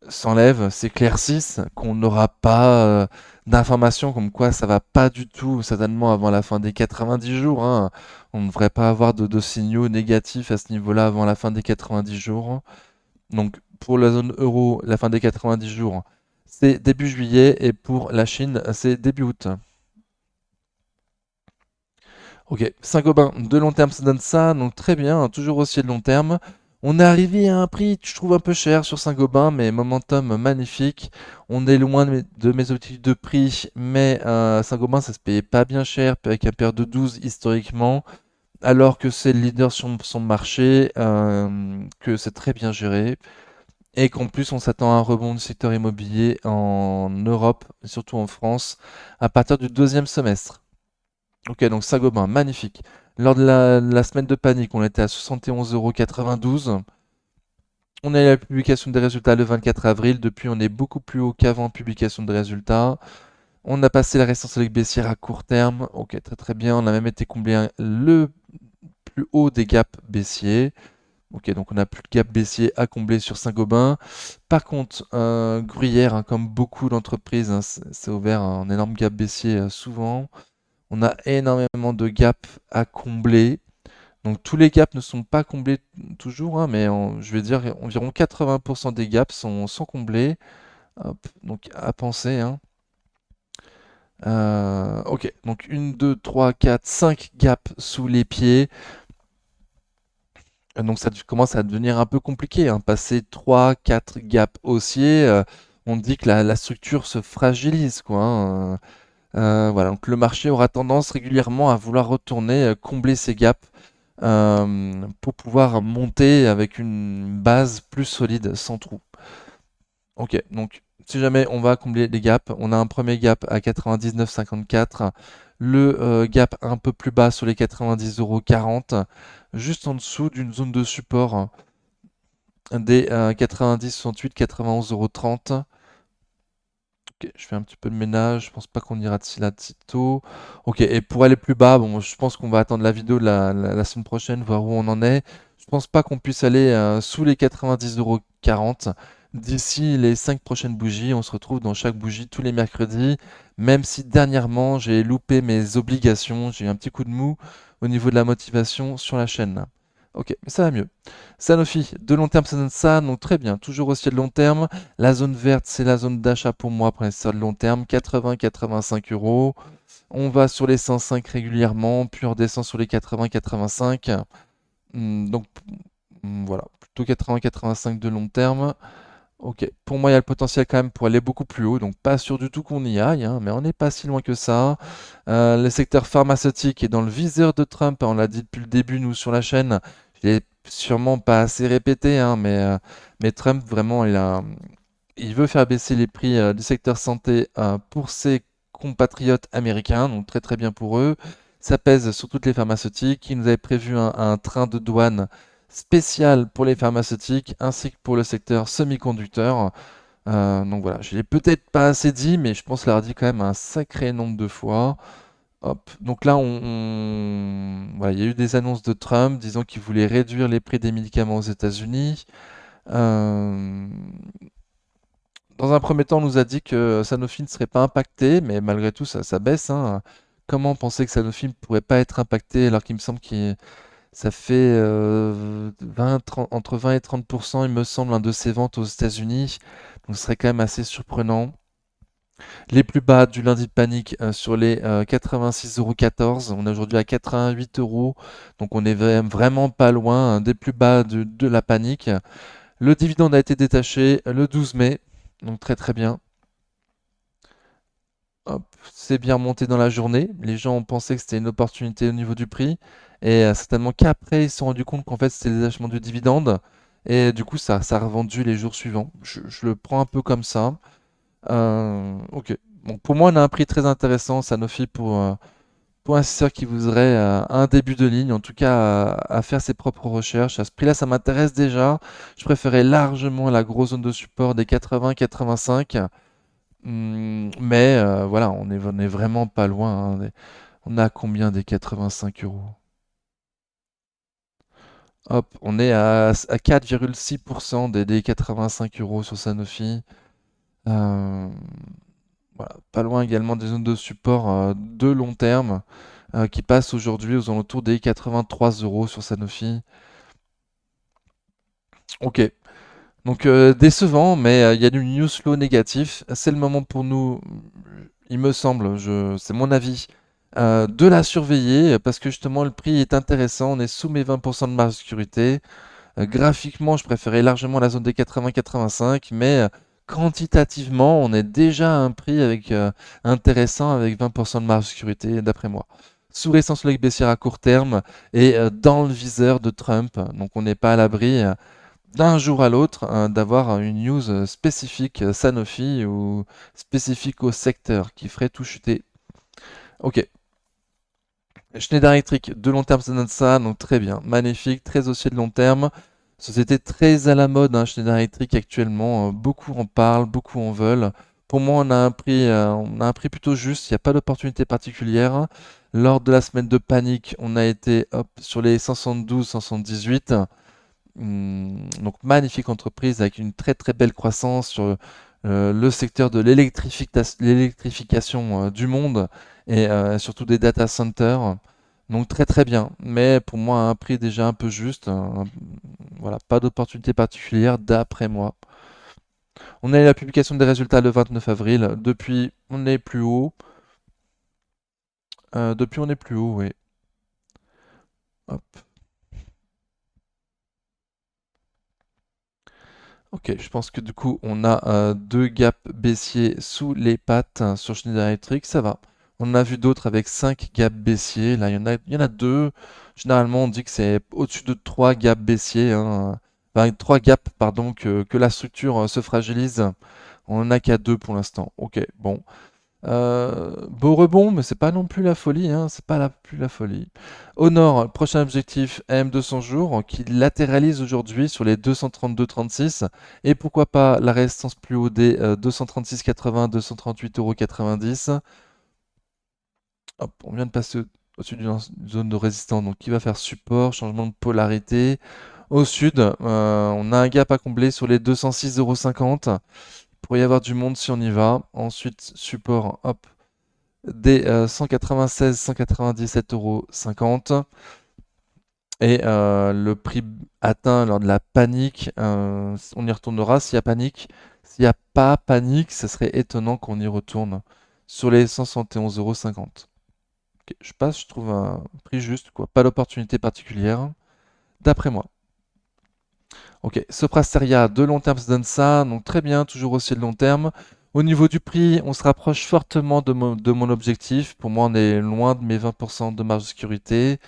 s'enlèvent, s'éclaircissent, qu'on n'aura pas d'informations comme quoi ça va pas du tout, certainement avant la fin des 90 jours, hein. On ne devrait pas avoir de signaux négatifs à ce niveau-là avant la fin des 90 jours. Donc pour la zone euro, la fin des 90 jours, c'est début juillet et pour la Chine, c'est début août. Ok, Saint-Gobain, de long terme, ça donne ça, donc très bien, hein, toujours aussi de long terme. On est arrivé à un prix, je trouve un peu cher sur Saint-Gobain, mais momentum magnifique. On est loin de mes objectifs de prix, mais Saint-Gobain, ça se payait pas bien cher, avec un paire de 12 historiquement, alors que c'est le leader sur son marché, que c'est très bien géré, et qu'en plus on s'attend à un rebond du secteur immobilier en Europe, et surtout en France, à partir du deuxième semestre. Ok, donc Saint-Gobain, magnifique. Lors de la semaine de panique, on était à 71,92 €. On a eu la publication des résultats le 24 avril. Depuis, on est beaucoup plus haut qu'avant publication des résultats. On a passé la résistance baissière à court terme. Ok, très très bien. On a même été comblé le plus haut des gaps baissiers. Ok, donc on n'a plus de gap baissier à combler sur Saint-Gobain. Par contre, Gruyère, hein, comme beaucoup d'entreprises, hein, c'est ouvert un énorme gap baissier souvent. On a énormément de gaps à combler. Donc tous les gaps ne sont pas comblés toujours, hein, mais je vais dire environ 80% des gaps sont comblés. Hop, donc à penser, hein. Ok, donc une, 2, 3, 4, 5 gaps sous les pieds. Donc ça commence à devenir un peu compliqué, hein. Passer 3, 4 gaps haussiers, on dit que la structure se fragilise, quoi, hein. Voilà, donc le marché aura tendance régulièrement à vouloir retourner combler ces gaps pour pouvoir monter avec une base plus solide, sans trou. Ok, donc si jamais on va combler les gaps, on a un premier gap à 99,54, le gap un peu plus bas sur les 90,40 €, juste en dessous d'une zone de support des 90,68, 91,30 €. Ok, je fais un petit peu de ménage, je pense pas qu'on ira de là de sitôt. Ok, et pour aller plus bas, bon, je pense qu'on va attendre la vidéo de la semaine prochaine, voir où on en est. Je pense pas qu'on puisse aller sous les 90,40 € d'ici les 5 prochaines bougies. On se retrouve dans chaque bougie tous les mercredis, même si dernièrement j'ai loupé mes obligations, j'ai eu un petit coup de mou au niveau de la motivation sur la chaîne. Ok, mais ça va mieux. Sanofi, de long terme, ça donne ça, donc très bien, toujours aussi de long terme. La zone verte, c'est la zone d'achat pour moi pour l'investisseur de long terme, 80-85 euros. On va sur les 105 régulièrement, puis on redescend sur les 80-85. Donc voilà, plutôt 80-85 de long terme. Ok, pour moi, il y a le potentiel quand même pour aller beaucoup plus haut, donc pas sûr du tout qu'on y aille, hein, mais on n'est pas si loin que ça. Le secteur pharmaceutique est dans le viseur de Trump, hein, on l'a dit depuis le début, nous, sur la chaîne. Je l'ai sûrement pas assez répété, hein, mais Trump, vraiment, il veut faire baisser les prix du secteur santé pour ses compatriotes américains, donc très très bien pour eux. Ça pèse sur toutes les pharmaceutiques. Il nous avait prévu un train de douane spécial pour les pharmaceutiques ainsi que pour le secteur semi-conducteur. Donc voilà, je l'ai peut-être pas assez dit, mais je pense l'avoir dit quand même un sacré nombre de fois. Hop. Donc là, voilà, il y a eu des annonces de Trump disant qu'il voulait réduire les prix des médicaments aux États-Unis. Euh, Dans un premier temps, on nous a dit que Sanofi ne serait pas impacté, mais malgré tout, ça baisse, hein. Comment penser que Sanofi ne pourrait pas être impacté alors qu'il me semble que ça fait 20, 30 entre 20 et 30%, il me semble, de ses ventes aux États-Unis. Donc ce serait quand même assez surprenant. Les plus bas du lundi de panique sur les 86,14 €. On est aujourd'hui à 88 euros. Donc on est vraiment pas loin, hein, des plus bas de la panique. Le dividende a été détaché le 12 mai. Donc très très bien. Hop, c'est bien remonté dans la journée. Les gens ont pensé que c'était une opportunité au niveau du prix. Et certainement qu'après, ils se sont rendus compte qu'en fait, c'était le détachement du dividende. Et du coup, ça a revendu les jours suivants. Je le prends un peu comme ça. Ok. Donc pour moi, on a un prix très intéressant, Sanofi, pour un investisseur qui voudrait un début de ligne, en tout cas à faire ses propres recherches. À ce prix-là, ça m'intéresse déjà. Je préférais largement la grosse zone de support des 80-85. Mais voilà, on est vraiment pas loin, hein. On a combien des 85 euros? Hop, on est à 4,6% des 85 euros sur Sanofi. Euh, voilà, pas loin également des zones de support de long terme qui passent aujourd'hui aux alentours des 83 euros sur Sanofi. Ok, donc décevant, mais il y a du news flow négatif. C'est le moment pour nous, il me semble, c'est mon avis, de la surveiller parce que justement le prix est intéressant. On est sous mes 20% de marge de sécurité. Graphiquement, je préférais largement la zone des 80-85, mais quantitativement, on est déjà à un prix intéressant avec 20% de marge de sécurité, d'après moi. Sous récent sur les baissière à court terme et dans le viseur de Trump. Donc on n'est pas à l'abri d'un jour à l'autre d'avoir une news spécifique Sanofi ou spécifique au secteur qui ferait tout chuter. Ok. Schneider Electric, de long terme, ça donne ça, donc très bien, magnifique, très haussier de long terme. Société très à la mode, hein, Schneider Electric actuellement, beaucoup en parlent, beaucoup en veulent. Pour moi, on a un prix plutôt juste, il n'y a pas d'opportunité particulière. Lors de la semaine de panique, on a été hop, sur les 172, 178. Donc magnifique entreprise avec une très très belle croissance sur le secteur de l'électrification du monde et surtout des data centers. Donc très très bien, mais pour moi un prix déjà un peu juste, voilà, pas d'opportunité particulière d'après moi. On a eu la publication des résultats le 29 avril, depuis on est plus haut, depuis on est plus haut, oui. Hop. Ok, je pense que du coup on a deux gaps baissiers sous les pattes sur Schneider Electric, ça va. On en a vu d'autres avec 5 gaps baissiers, là il y en a deux. Généralement on dit que c'est au-dessus de 3 gaps baissiers, hein. Enfin 3 gaps, pardon, que la structure se fragilise. On en a qu'à 2 pour l'instant. Ok, bon. Beau rebond, mais c'est pas non plus la folie, hein, c'est pas plus la folie. Au nord, prochain objectif AM200 jours qui latéralise aujourd'hui sur les 232,36 et pourquoi pas la résistance plus haut des 236,80, 238,90 €. Hop, on vient de passer au-dessus d'une zone de résistance donc qui va faire support, changement de polarité. Au sud, on a un gap à combler sur les 206,50 €. Il pourrait y avoir du monde si on y va. Ensuite, support, hop, des 196, 197,50 €. Et le prix atteint lors de la panique, on y retournera s'il y a panique. S'il n'y a pas panique, ce serait étonnant qu'on y retourne sur les 171,50 €. Ok, je passe, je trouve un prix juste, quoi. Pas d'opportunité particulière, d'après moi. Ok, Soprasteria, de long terme, ça donne ça, donc très bien, toujours aussi de long terme. Au niveau du prix, on se rapproche fortement de mon objectif. Pour moi, on est loin de mes 20% de marge de sécurité.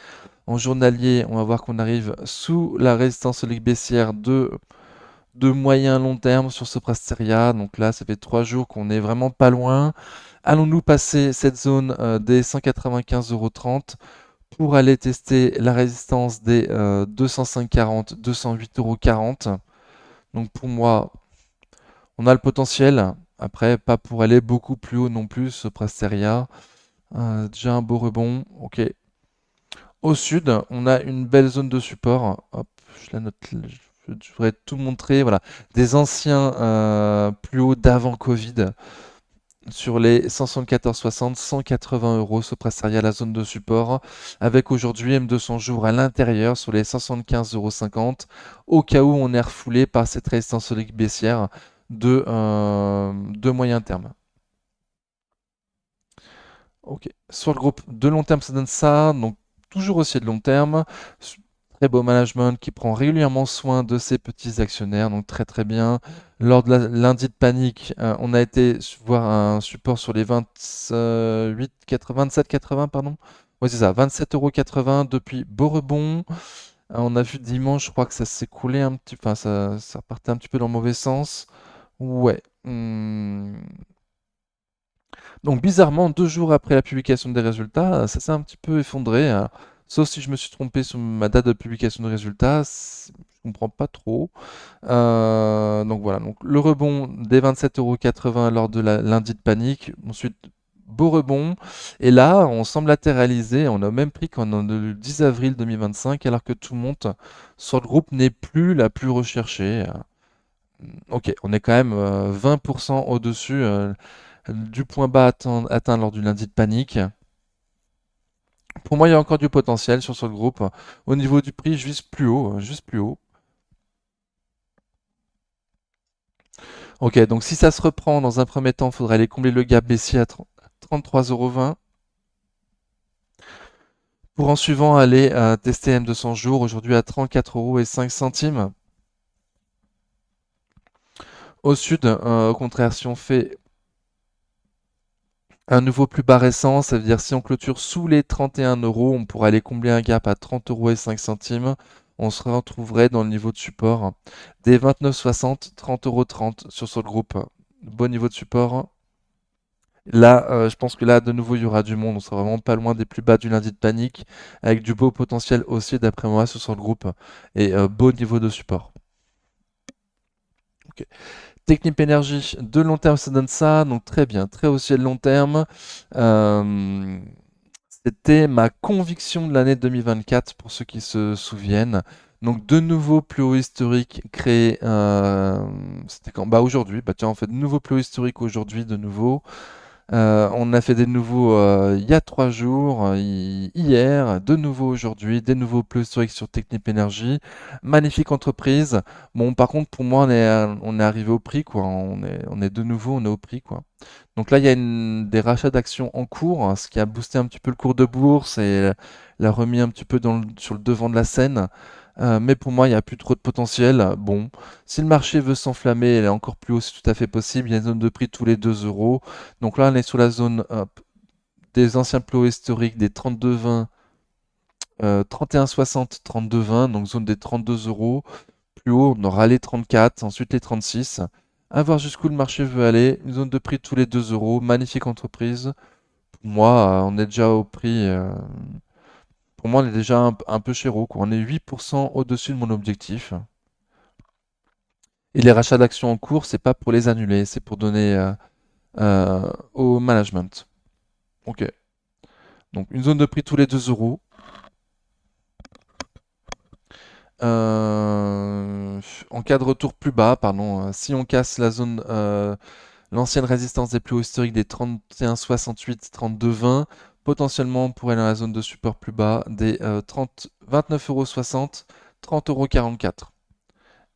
En journalier, on va voir qu'on arrive sous la résistance solide baissière de moyen long terme sur Soprasteria. Donc là, ça fait 3 jours qu'on est vraiment pas loin. Allons-nous passer cette zone des 195,30 € pour aller tester la résistance des 205,40, 208,40 €. Donc pour moi, on a le potentiel. Après, pas pour aller beaucoup plus haut non plus, ce Prasteria. Déjà un beau rebond. Ok. Au sud, on a une belle zone de support. Hop, je la note. Je voudrais tout montrer. Voilà. Des anciens plus hauts d'avant Covid. Sur les 174,60, 180 €, ce Prasteria, la zone de support. Avec aujourd'hui M200 jours à l'intérieur sur les 75,50 €. Au cas où on est refoulé par cette résistance solide baissière de moyen terme. Ok. Sur le groupe de long terme, ça donne ça. Donc, toujours aussi de long terme. Très beau management qui prend régulièrement soin de ses petits actionnaires. Donc, très très bien. Lors de lundi de panique, on a été voir un support sur les 27,80, pardon. Oui, c'est ça, 27,80 € depuis beau rebond. On a vu dimanche, je crois que ça s'écoulait un petit, enfin ça partait un petit peu dans le mauvais sens. Ouais. Donc bizarrement, 2 jours après la publication des résultats, ça s'est un petit peu effondré, sauf si je me suis trompé sur ma date de publication de résultats, je comprends pas trop. Donc voilà, donc le rebond des 27,80 € lors de la lundi de panique, ensuite beau rebond, et là on semble latéraliser, on a au même prix qu'en le 10 avril 2025, alors que tout monte sur le groupe n'est plus la plus recherchée. Ok, on est quand même 20% au-dessus du point bas atteint lors du lundi de panique. Pour moi, il y a encore du potentiel sur ce groupe. Au niveau du prix, je vise plus haut, juste plus haut. Ok, donc si ça se reprend dans un premier temps, il faudrait aller combler le gap baissier à 33,20 €. Pour en suivant aller tester M200 jours, aujourd'hui à 34,05 €. Au sud, au contraire, si on fait un nouveau plus bas récent, ça veut dire si on clôture sous les 31 €, on pourrait aller combler un gap à 30,05 €. On se retrouverait dans le niveau de support des 29,60, 30,30 € sur ce groupe. Bon niveau de support. Là, je pense que là, de nouveau, il y aura du monde. On sera vraiment pas loin des plus bas du lundi de panique, avec du beau potentiel aussi, d'après moi, sur ce groupe. Et beau niveau de support. Ok. Technip Energy, de long terme, ça donne ça, donc très bien, très haussier de long terme. Euh, C'était ma conviction de l'année 2024, pour ceux qui se souviennent. Donc de nouveaux plus hauts historiques créés, c'était quand? Bah aujourd'hui, bah tiens, en fait, de nouveaux plus hauts historiques aujourd'hui, de nouveau. On a fait des nouveaux il y a 3 jours, hier, de nouveau aujourd'hui, des nouveaux plus historiques sur Technip Energy. Magnifique entreprise. Bon, par contre, pour moi, on est arrivé au prix, quoi. On est de nouveau, on est au prix, quoi. Donc là, il y a des rachats d'actions en cours, hein, ce qui a boosté un petit peu le cours de bourse et l'a remis un petit peu sur le devant de la scène. Mais pour moi, il n'y a plus trop de potentiel. Bon, si le marché veut s'enflammer, elle est encore plus haut, c'est tout à fait possible. Il y a une zone de prix tous les 2 euros. Donc là, on est sur la zone des anciens plus hauts historiques des 32,20, 31,60, 32,20, donc zone des 32 euros. Plus haut, on aura les 34, ensuite les 36. À voir jusqu'où le marché veut aller. Une zone de prix tous les 2 euros. Magnifique entreprise. Pour moi, on est déjà au prix. Pour moi, on est déjà un peu cher haut, quoi. On est 8% au-dessus de mon objectif. Et les rachats d'actions en cours, c'est pas pour les annuler, c'est pour donner au management. Ok. Donc une zone de prix tous les 2 euros. En cas de retour plus bas, pardon, si on casse la zone, l'ancienne résistance des plus hauts historiques des 31,68, 32,20, potentiellement on pourrait aller dans la zone de support plus bas des 29,60 €, 30,44 €.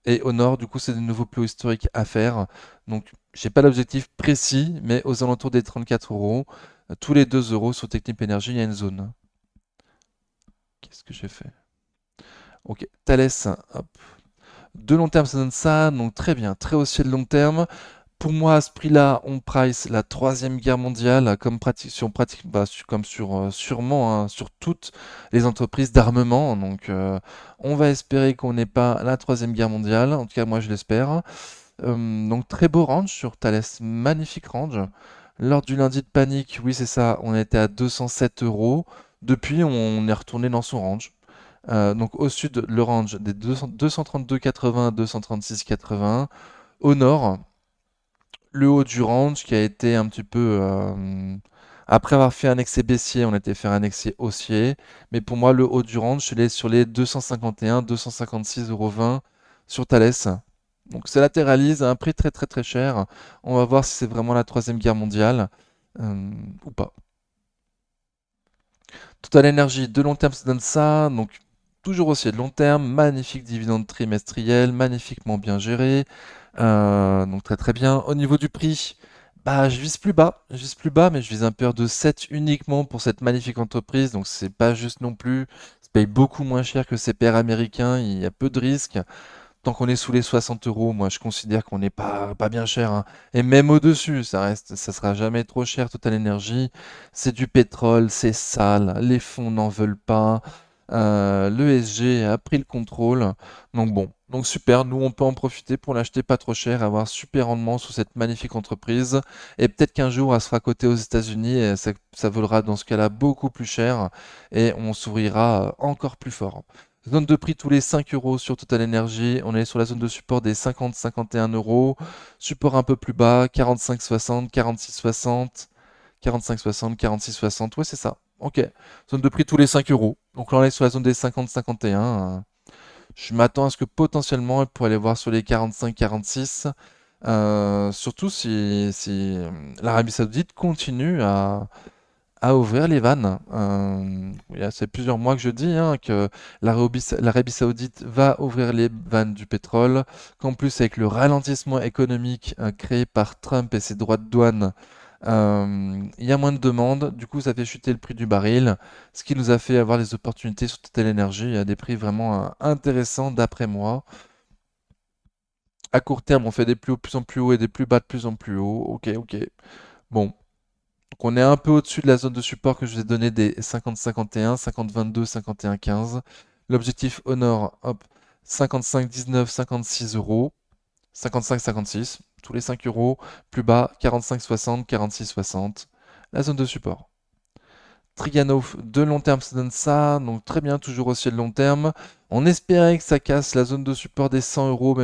Et au nord, du coup, c'est des nouveaux plus hauts historiques à faire. Donc, j'ai pas d'objectif précis, mais aux alentours des 34 euros, tous les 2 euros sur Technip Energy, il y a une zone. Qu'est-ce que j'ai fait? Ok, Thales, hop. De long terme, ça donne ça, donc très bien, très haussier de long terme. Pour moi, à ce prix-là, on price la Troisième Guerre mondiale, comme comme sur sûrement hein, sur toutes les entreprises d'armement. Donc, on va espérer qu'on n'ait pas la Troisième Guerre mondiale. En tout cas, moi, je l'espère. Donc, très beau range sur Thales, magnifique range. Lors du lundi de panique, oui, c'est ça, on était à 207 euros. Depuis, on est retourné dans son range. Donc, au sud, le range des 232,80, 236,80. Au nord, le haut du range qui a été un petit peu. Après avoir fait un excès baissier, on était faire un excès haussier. Mais pour moi, le haut du range, je l'ai sur les 251, 256,20 € sur Thales. Donc ça latéralise à un prix très très très cher. On va voir si c'est vraiment la Troisième Guerre mondiale ou pas. Total Energy, de long terme, ça donne ça. Donc toujours aussi de long terme, magnifique dividende trimestriel, magnifiquement bien géré. Donc très très bien. Au niveau du prix, bah je vise plus bas, mais je vise un paire de 7 uniquement pour cette magnifique entreprise. Donc c'est pas juste non plus. Ça paye beaucoup moins cher que ces pairs américains. Il y a peu de risques. Tant qu'on est sous les 60 euros, moi je considère qu'on n'est pas bien cher, hein. Et même au-dessus, ça sera jamais trop cher, Total Energy. C'est du pétrole, c'est sale, les fonds n'en veulent pas. L'ESG a pris le contrôle. Donc bon, donc super, nous on peut en profiter pour l'acheter pas trop cher, avoir super rendement sur cette magnifique entreprise. Et peut-être qu'un jour elle sera cotée aux États-Unis et ça vaudra dans ce cas-là beaucoup plus cher et on s'ouvrira encore plus fort. Zone de prix tous les 5 euros sur Total Energy. On est sur la zone de support des 50-51 euros. Support un peu plus bas, 45-60, 46-60, 45-60, 46-60. Ouais, c'est ça. Ok. Zone de prix tous les 5 euros. Donc là, on est sur la zone des 50-51. Je m'attends à ce que potentiellement, elle pourrait aller voir sur les 45-46. Surtout si l'Arabie Saoudite continue à ouvrir les vannes. C'est plusieurs mois que je dis hein, que l'Arabie Saoudite va ouvrir les vannes du pétrole, qu'en plus avec le ralentissement économique créé par Trump et ses droits de douane, il y a moins de demandes, du coup ça fait chuter le prix du baril, ce qui nous a fait avoir des opportunités sur Total Energy à des prix vraiment intéressants d'après moi. À court terme, on fait des plus hauts de plus en plus haut et des plus bas de plus en plus haut. Ok, ok. Bon, donc on est un peu au-dessus de la zone de support que je vous ai donné des 50-51, 50-22, 51-15. L'objectif au nord, hop, 55-19, 56 euros. 55-56, tous les 5 euros. Plus bas, 45-60, 46-60. La zone de support. Trigano de long terme, ça donne ça. Donc très bien, toujours aussi de long terme. On espérait que ça casse la zone de support des 100 euros,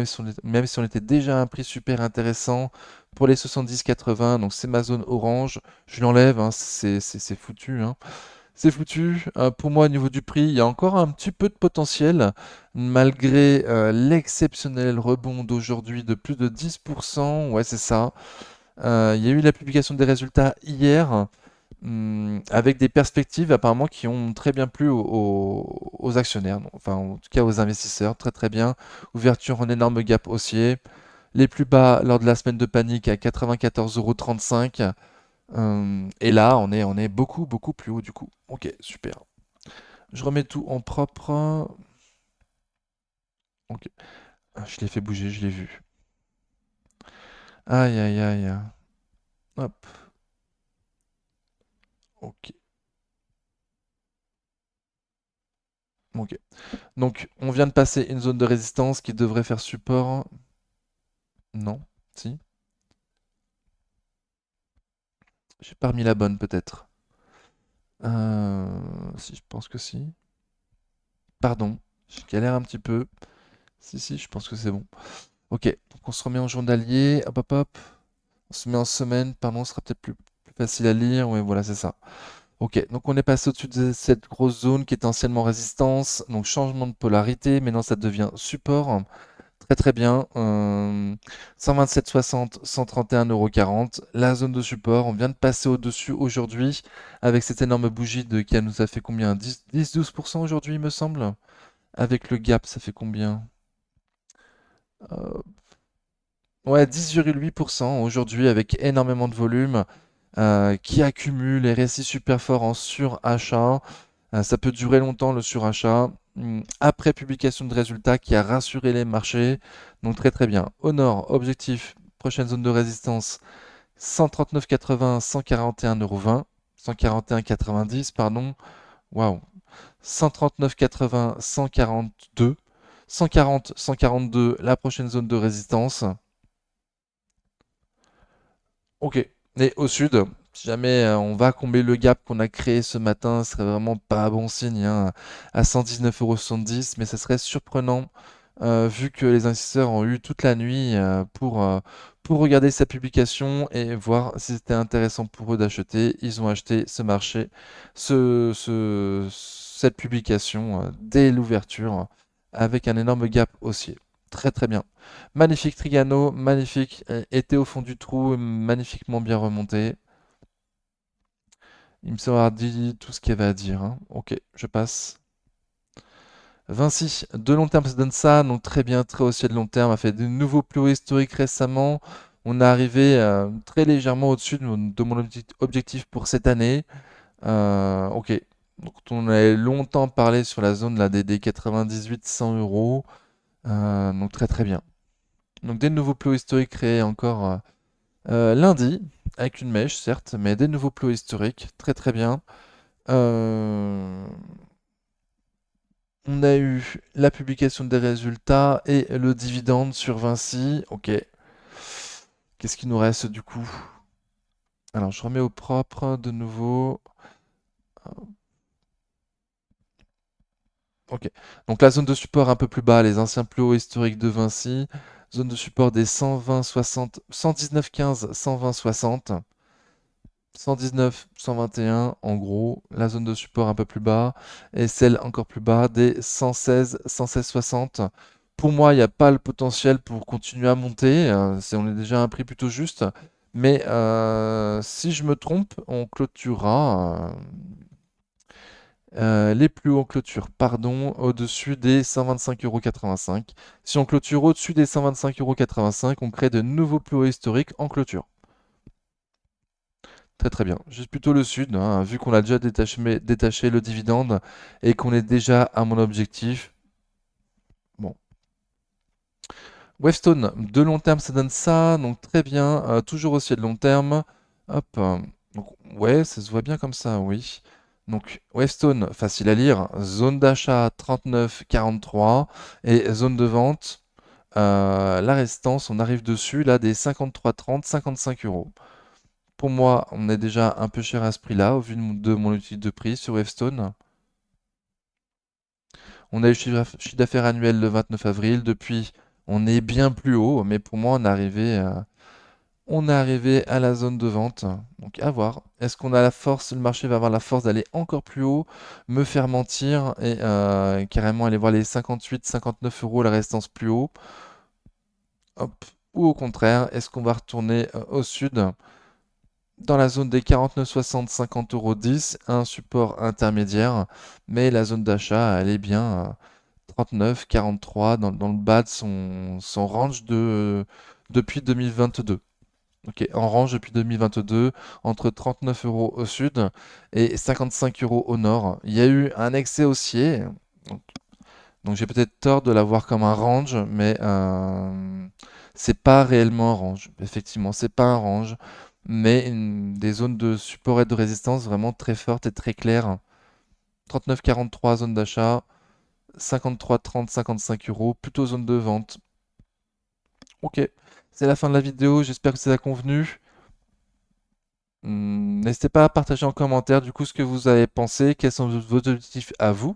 même si on était déjà à un prix super intéressant pour les 70-80. Donc c'est ma zone orange. Je l'enlève, hein, c'est foutu, hein. C'est foutu. Pour moi, au niveau du prix, il y a encore un petit peu de potentiel, malgré l'exceptionnel rebond d'aujourd'hui de plus de 10%. Ouais, c'est ça. Il y a eu la publication des résultats hier, avec des perspectives apparemment qui ont très bien plu aux actionnaires, enfin en tout cas aux investisseurs, très très bien. Ouverture en énorme gap haussier. Les plus bas lors de la semaine de panique à 94,35 €. Et là, on est beaucoup, beaucoup plus haut du coup. Ok, super. Je remets tout en propre. Ok. Ah, je l'ai fait bouger, je l'ai vu. Aïe, aïe, aïe. Hop. Ok. Ok. Donc, on vient de passer une zone de résistance qui devrait faire support. Non. Si. J'ai pas remis la bonne peut-être. Si, je pense que si. Pardon. Je galère un petit peu. Si, si, je pense que c'est bon. Ok. Donc, on se remet en journalier. Hop, hop, hop. On se met en semaine. Pardon, ce sera peut-être plus facile à lire. Oui, voilà, c'est ça. Ok, donc on est passé au-dessus de cette grosse zone qui était anciennement résistance, donc changement de polarité, maintenant ça devient support. Très très bien. 127,60, 131,40 €. La zone de support, on vient de passer au-dessus aujourd'hui avec cette énorme bougie qui nous a fait combien? 10-12% aujourd'hui, il me semble. Avec le gap, ça fait combien? Euh, ouais, 10,8% aujourd'hui avec énormément de volume qui accumule les récits super forts en surachat. Ça peut durer longtemps le surachat. Après publication de résultats qui a rassuré les marchés. Donc très très bien. Au nord, objectif, prochaine zone de résistance, 139,80, 141,20 €. 141,90, pardon. Waouh. 139,80, 142. 140, 142, la prochaine zone de résistance. Ok. Et au sud, si jamais on va combler le gap qu'on a créé ce matin, ce serait vraiment pas bon signe, hein, à 119,70 €, mais ça serait surprenant vu que les investisseurs ont eu toute la nuit pour regarder sa publication et voir si c'était intéressant pour eux d'acheter. Ils ont acheté ce marché, cette publication dès l'ouverture avec un énorme gap haussier. Très très bien. Magnifique Trigano, magnifique. Était au fond du trou, magnifiquement bien remonté. Il me semble avoir dit tout ce qu'il y avait à dire, hein. Ok, je passe. Vinci, de long terme, ça donne ça. Donc très bien, très haussier de long terme. A fait de nouveaux plus hauts historiques récemment. On est arrivé très légèrement au-dessus de mon objectif pour cette année. Ok. Donc on avait longtemps parlé sur la zone là, des 98-100 euros. Donc très très bien. Donc des nouveaux plus hauts historiques créés encore lundi, avec une mèche, certes, mais des nouveaux plots historiques. Très très bien. Euh, on a eu la publication des résultats et le dividende sur Vinci. Ok. Qu'est-ce qui nous reste du coup? Alors, je remets au propre de nouveau. Ok. Donc, la zone de support un peu plus bas, les anciens plus hauts historiques de Vinci. Zone de support des 120, 60, 119, 15, 120, 60. 119, 121 en gros, la zone de support un peu plus bas, et celle encore plus bas des 116, 116, 60. Pour moi, il n'y a pas le potentiel pour continuer à monter, on est déjà à un prix plutôt juste, mais si je me trompe, on clôturera les plus hauts clôtures, pardon, au-dessus des 125,85 €. Si on clôture au-dessus des 125,85 €, on crée de nouveaux plus hauts historiques en clôture. Très très bien. Juste plutôt le sud, hein, vu qu'on a déjà détaché le dividende et qu'on est déjà à mon objectif. Bon. Wavestone, de long terme, ça donne ça, donc très bien. Toujours aussi de long terme. Hop. Donc, ouais, ça se voit bien comme ça, oui. Donc, Wavestone, facile à lire. Zone d'achat 39,43 et zone de vente. La restance, on arrive dessus, là, des 53,30, 55 euros. Pour moi, on est déjà un peu cher à ce prix-là, au vu de mon outil de prix sur Wavestone. On a eu le chiffre d'affaires annuel le 29 avril. Depuis, on est bien plus haut, mais pour moi, on est arrivé à la zone de vente. Donc, à voir. Est-ce qu'on a la force, le marché va avoir la force d'aller encore plus haut, me faire mentir et carrément aller voir les 58, 59 euros, la restance plus haut. Hop. ou au contraire, est-ce qu'on va retourner au sud dans la zone des 49,60, 50,10 €, un support intermédiaire, mais la zone d'achat, elle est bien à 39, 43 dans le bas de son range depuis 2022. Ok, en range depuis 2022, entre 39 euros au sud et 55 euros au nord. Il y a eu un excès haussier, donc, donc j'ai peut-être tort de l'avoir comme un range, mais c'est pas réellement un range. Effectivement, c'est pas un range, mais des zones de support et de résistance vraiment très fortes et très claires. 39,43 zone d'achat, 53,30, 55 euros, plutôt zone de vente. Ok, c'est la fin de la vidéo, j'espère que ça a convenu. N'hésitez pas à partager en commentaire du coup ce que vous avez pensé, quels sont vos objectifs à vous.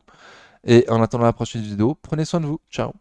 Et en attendant la prochaine vidéo, prenez soin de vous. Ciao.